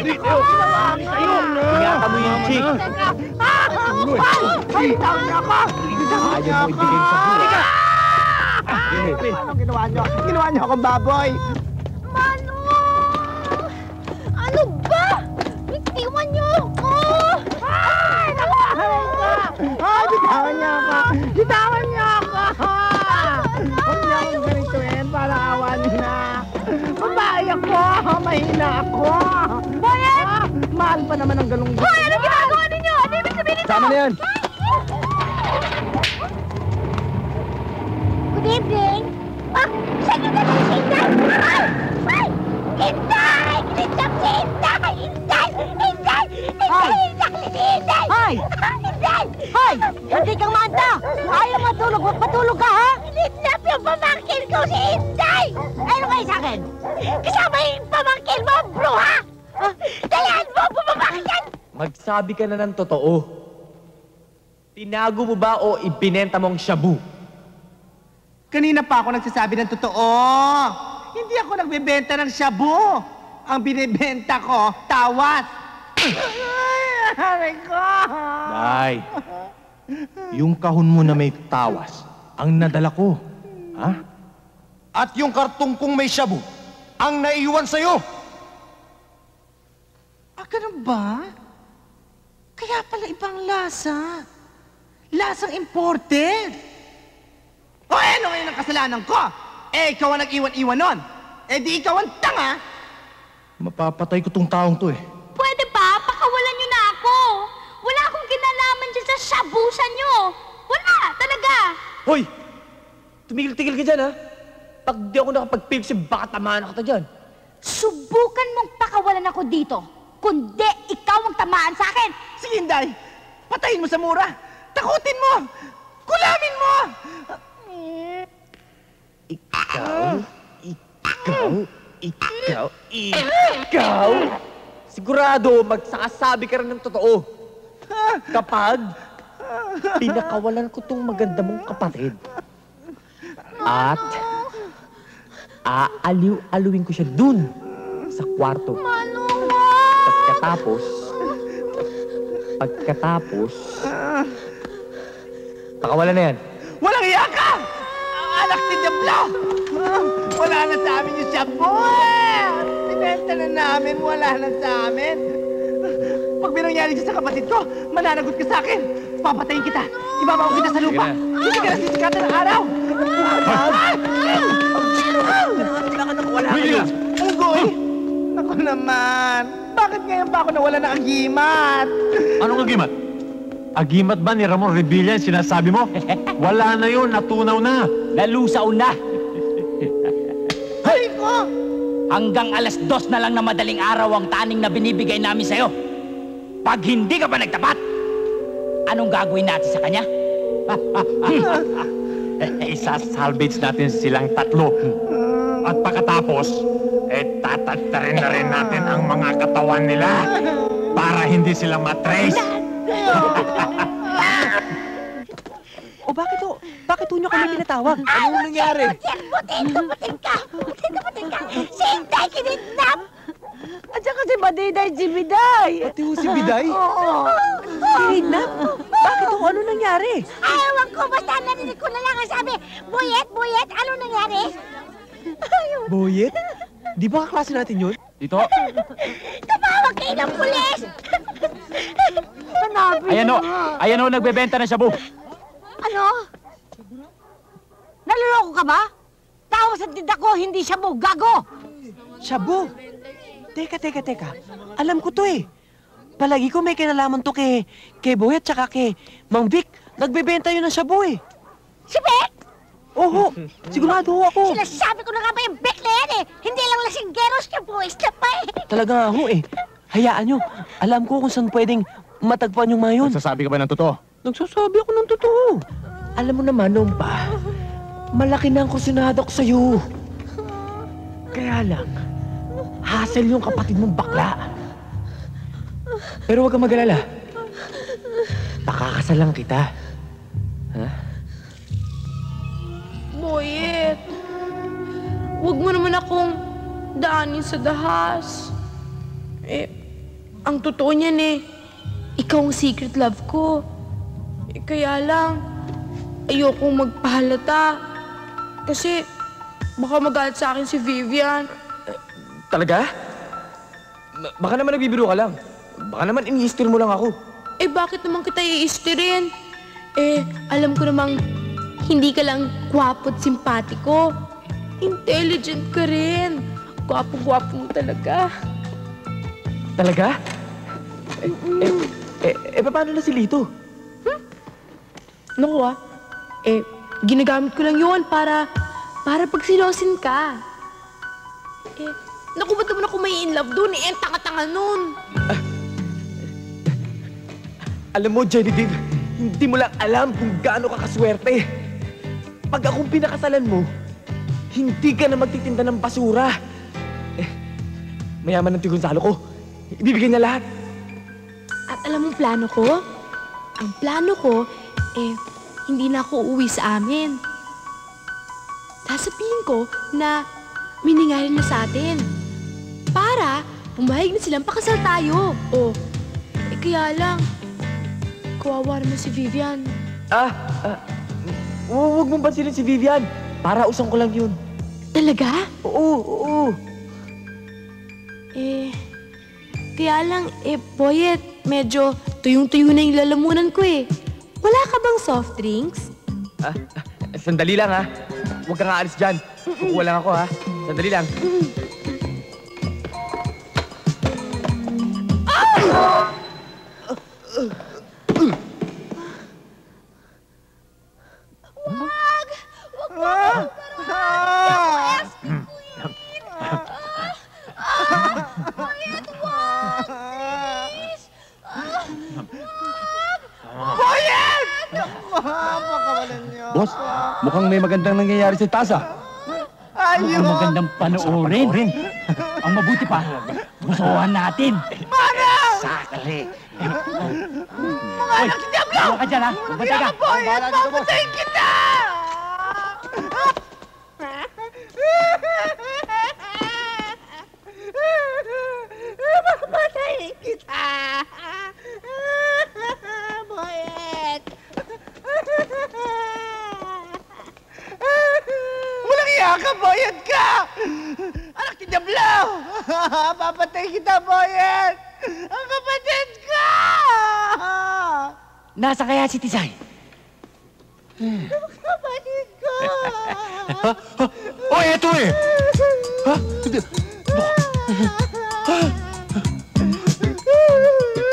Ingatan mo yung chick. Ay, tawag niya ako! Ayaw mo ibigay sa buhay. Anong ginawa niyo? Ginawa niyo akong baboy! Ano ba? Itiwan niyo ako! Ay, bitawan niya ako! Bitawan niya ako! Huwag niya akong ganituin para awan na. Babae ako! Mahina ako! Boyet! Mahal pa naman ang galong. Hoy! Anong ginagawa ninyo? Ano ibig sabihin nito? Sama na yan! Good evening! Siya kinidnap si Inday! Ay! Inday! Kinidnap si Inday! Inday! Inday! Inday! Inday! Hoy! Inday! Hoy! Hindi kang manta! Ayaw matulog, magpatulog ka, ha? Kinidnap yung pamangkin ko si Inday! Ano kayo sa akin? Kasama yung pamangkin mo, bruha! Dalihan mo, bumaba ka dyan! Magsabi ka na ng totoo. Tinago mo ba o ibinenta mong shabu? Kanina pa ako nagsasabi ng totoo. Hindi ako nagbebenta ng shabu. Ang binibenta ko, tawas. Ay, ko! Day, yung kahon mo na may tawas, ang nadala ko. Ha? At yung kartong kong may shabu, ang naiwan sa'yo. Ah, ganun ba? Kaya pala ibang lasa. Lasang imported. O ano ngayon ang kasalanan ko? Eh, ikaw ang nag-iwan-iwan nun. Eh, di ikaw ang tanga. Mapapatay ko tong taong to eh. Pwede ba? Pakawalan niyo na ako. Wala akong kinalaman dyan sa shabusan niyo. Wala, talaga. Hoy! Tumigil-tigil ka dyan, ha? Pag di ako nakapag-pipsi, baka tamaan ako dyan. Subukan mong pakawalan ako dito. Kundi ikaw ang tamaan sa akin. Sige, Inday. Patayin mo sa mura. Takutin mo. Kulamin mo. Ikaw? Sigurado, magsasabi ka rin ng totoo. Kapag pinakawalan ko tong maganda mong kapatid at aaliw-aluin ko siya dun sa kwarto. Pagkatapos, pakawalan na yan. Walang iya ka! Anak ni Diablo! Wala na sa amin yung shabu eh! Pinenta na namin, wala na sa amin. Pag binangyari siya sa kapatid ko, mananagot ka sa akin. Papatayin kita. Ibabaw kita sa lupa. Hindi ka na sisikatan ng araw. Wala kayo. Unggoy! Ako naman. Bakit ngayon pa ako nawala ng agimat? Anong agimat? Agimat ba ni Ramon Revilla yung sinasabi mo? Wala na yun, natunaw na. Nalusaw na. Ay ko! Hanggang 2:00 na lang na madaling araw ang taning na binibigay namin sa'yo. Pag hindi ka pa nagtapat, anong gagawin natin sa kanya? Isasalvage natin silang tatlo. At pagkatapos, tatatarin na rin natin ang mga katawan nila para hindi sila matrace. O bakit ho nyo kami pinatawag? Anong nangyari? Butin ka! Si Inday kinidnap! At saka si Badiday, si Biday. Pati ho si Biday? Oo. Kinidnap? Bakit ho? Ano nangyari? Ay, ewan ko, basta narinig ko na lang ang sabi, Buyet, ano nangyari? Boyet? Di ba kaklase natin yun? Dito. Tumawag kayo ng pulis! Ayan o, nagbebenta ng shabu. Ano? Naluloko ka ba? Tao sa tinda ko, hindi shabu, gago! Shabu? Teka. Alam ko to eh. Palagi ko may kinalaman to kay Boyet tsaka kay Mang Vic. Nagbebenta yun ng shabu eh. Si Vic? Oo, sigurado ho ako. Sinasabi ko na nga ba yung Vic na yan eh? Hindi lang lasinggeros niya, boys na pa eh. Talaga nga ho eh. Hayaan nyo, alam ko kung saan pwedeng matagpuan yung mga yun. Nagsasabi ka ba ng totoo? Nagsasabi ako ng totoo. Alam mo naman, noon pa, malaki na ang kursinada ko sa'yo. Kaya lang, hassle yung kapatid mong bakla. Pero huwag kang mag-alala. Pakakasalan kita. Ha? Boyet, huwag mo naman akong daanin sa dahas. Ang totoo niyan ikaw ang secret love ko. Kaya lang, ayokong magpahalata. Kasi, baka magalit sa akin si Vivian. Talaga? Baka naman nagbibiro ka lang. Baka naman ini-steal mo lang ako. Bakit naman kita i-istirin? Alam ko namang hindi ka lang gwapo at simpatiko. Intelligent ka rin. Gwapo-gwapo mo talaga. Talaga? Paano na si Lito? Naku ginagamit ko lang yun para Para pagsilosin ka. Eh, naku, ba't naman ako may in love dun? Eh, ang tanga-tanga nun. Alam mo, Jenny Dean, hindi mo lang alam kung gaano ka kaswerte. Pag akong pinakasalan mo, hindi ka na magtitinda ng basura. Mayaman ng Tio Gonzalo ko. Ibibigay niya lahat. At alam mong plano ko? Ang plano ko, hindi na ako uuwi sa amin. Sasabihin ko na miningarin na sa atin. Para pumayag na silang pakasal tayo. Kaya lang, kawawa naman si Vivian. Huwag mong pansinin si Vivian. Para usang ko lang yun. Talaga? Oo. Kaya lang, Boyet, medyo tuyong-tuyo na yung lalamunan ko eh. Wala ka bang soft drinks? Sandali lang ha. Huwag kang aalis dyan. Kukuha lang ako ha. Sandali lang. Boss, mukhang may magandang nangyayari sa taas ah. Mukhang magandang panoorin. Ang mabuti pa, busuhan natin. Sakali. Mga anak ni Diablo! Bawa ka dyan ha. Mabatay ka. Papatayin kita! Papatayin kita! Boyet! Walang iya ka, Boyet ka! Anak ni Diablo! Papatayin kita, Boyet! Ang kapatid ka! Nasa kaya si Tisay? Kapatid ko! Eto eh!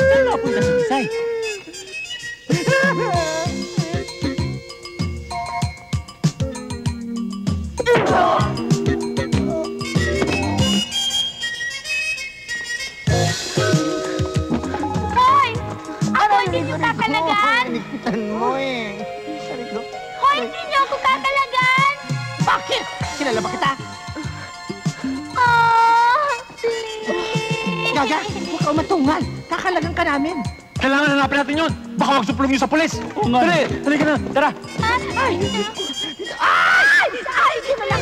Saan napunta si Tisay? Hoy! Ako hindi niyo kakalagan! Nikitan mo eh. Hoy, hindi niyo ako kakalagan! Bakit? Kilala ba kita? Please! Gaga, huwag ka umatungal. Kakalagan ka namin. Kailangan hanapin natin yun! Baka magsuplong yun sa pulis! Dali! Halika na! Tara! Ay! Di ba lang?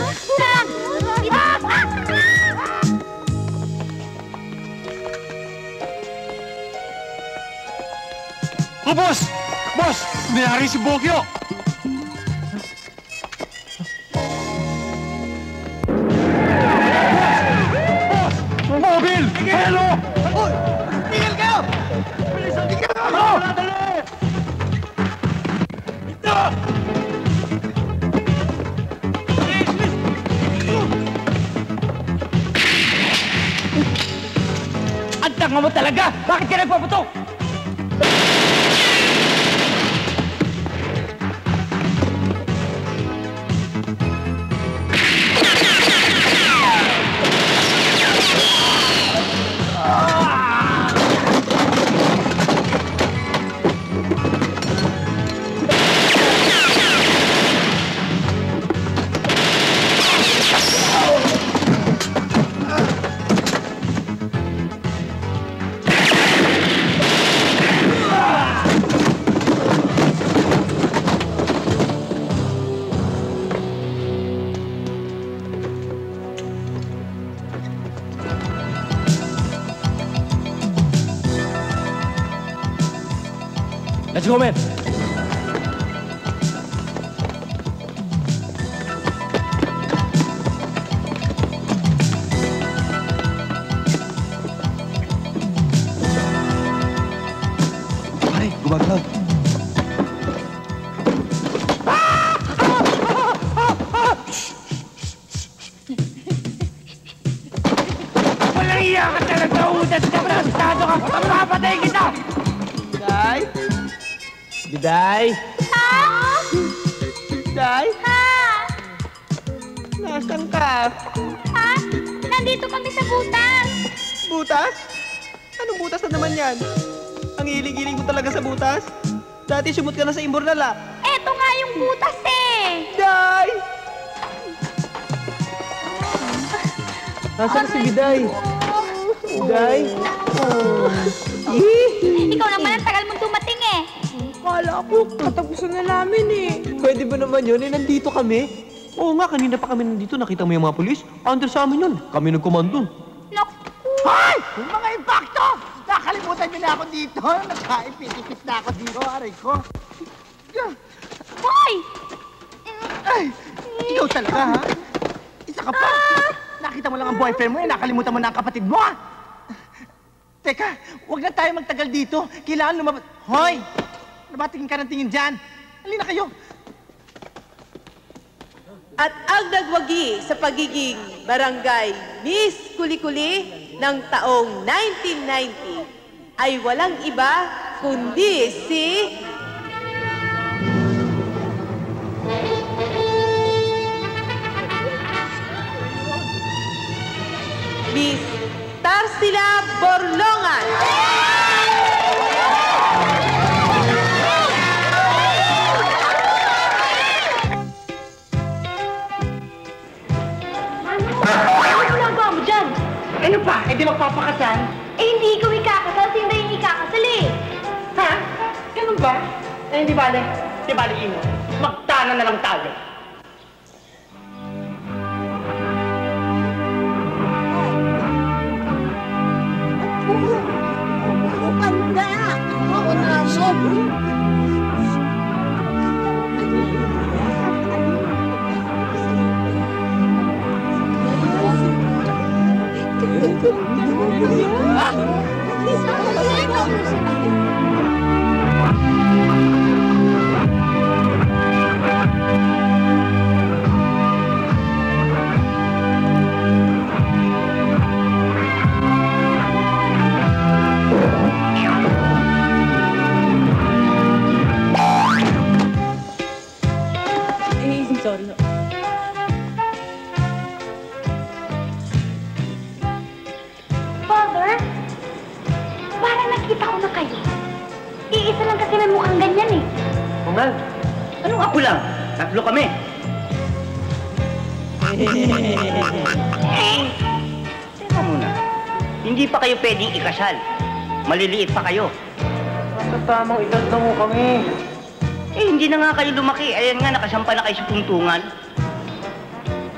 Oh, boss! Boss! Nangyari si Bokyo! Boss! Mobil! Hello! Tigil kayo! Tigil kayo! Ito! Ang tanga mo talaga! Bakit ka nagpaputok? Let's go, man. Pare, gumagalaw. Walang iya ka talaga, udas ka, prastado ka, papapatay kita! Day? Biday? Ha? Day? Ha? Nasaan ka? Ha? Nandito kami sa butas. Butas? Anong butas na naman yan? Ang hiling-hiling ko talaga sa butas. Dati sumut ka na sa Imbornal, ah. Eto nga yung butas eh. Day! Nasaan si Biday? Biday? Ikaw naman ang tagal mong dumating eh. Kala ko, katapusan na namin eh. Pwede ba naman yun? Eh, nandito kami. Oo nga, kanina pa kami nandito. Nakita mo yung mga polis? Under sa amin yun. Kami nagkomando. Hoy! Mga impacto! Nakalimutan niyo na ako dito. Nagkaipit-ipit na ako dito, aray ko. Hoy! Ay, ikaw talaga, ha? Isa ka pa. Nakita mo lang ang boyfriend mo, nakalimutan mo na ang kapatid mo, ha? Teka, huwag na tayo magtagal dito. Kailangan lumabas. Hoy! Nabatingin ka ng tingin dyan. Halina kayo. At ang nagwagi sa pagiging barangay Miss Kuli-Kuli ng taong 1990 ay walang iba kundi si Miss Tarsila Borlongan. Ano pa? Eh di magpapakasal? Eh hindi ikaw ikakasal, si Inday yung ikakasal eh. Ha? Ganun ba? Eh hindi bale. Di bale, Ino. Magtana na lang tayo. Panda! Oo na, sobrang. Sorry. Father, parang nakita ko na kayo. Iisa lang kasi may mukhang ganyan eh. Ungal, anong ako lang? Tatlo kami. Teka muna, hindi pa kayo pwedeng ikasal. Maliliit pa kayo. Sa tamang edad na mo kami. Eh, hindi na nga kayo lumaki. Ayan nga, nakasampa na kayo sa puntungan.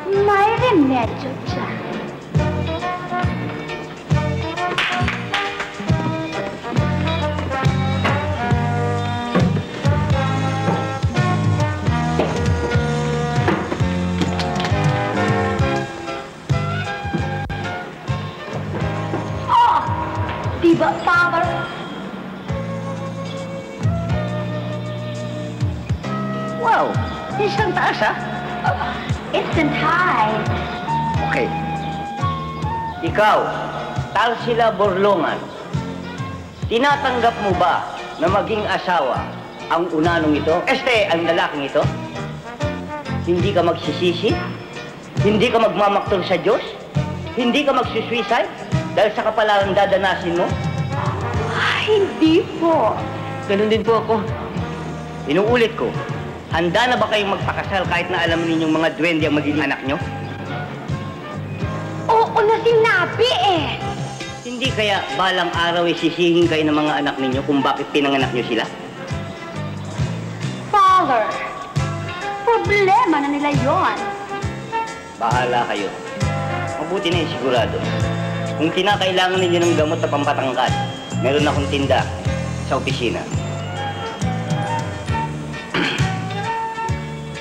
May remedyo dyan. Oh! Diba, Father? Wow, isang taas ha? Instant high. Okay. Ikaw, Tarsila Borlongan, tinatanggap mo ba na maging asawa ang unanong ito? Ang lalaking ito? Hindi ka magsisisi? Hindi ka magmamaktol sa Diyos? Hindi ka magsusuicide dahil sa kapalaran dadanasin mo? Hindi po. Ganun din po ako. Inuulit ko, handa na ba kayong magpakasal kahit na alam ninyong mga duwende ang magiging anak nyo? Oo na sinabi eh. Hindi kaya balang araw ay sisihin kayo ng mga anak ninyo kung bakit pinanganak nyo sila? Father, problema na nila yon. Bahala kayo. Mabuti na yung sigurado. Kung kinakailangan ninyo ng gamot na pampatangkad, meron akong tinda sa opisina.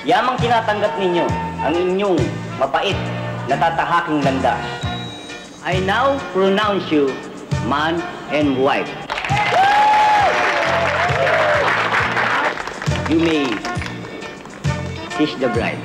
Yamang tinatanggap ninyo ang inyong mapait na tatahaking landas. I now pronounce you man and wife. You may kiss the bride.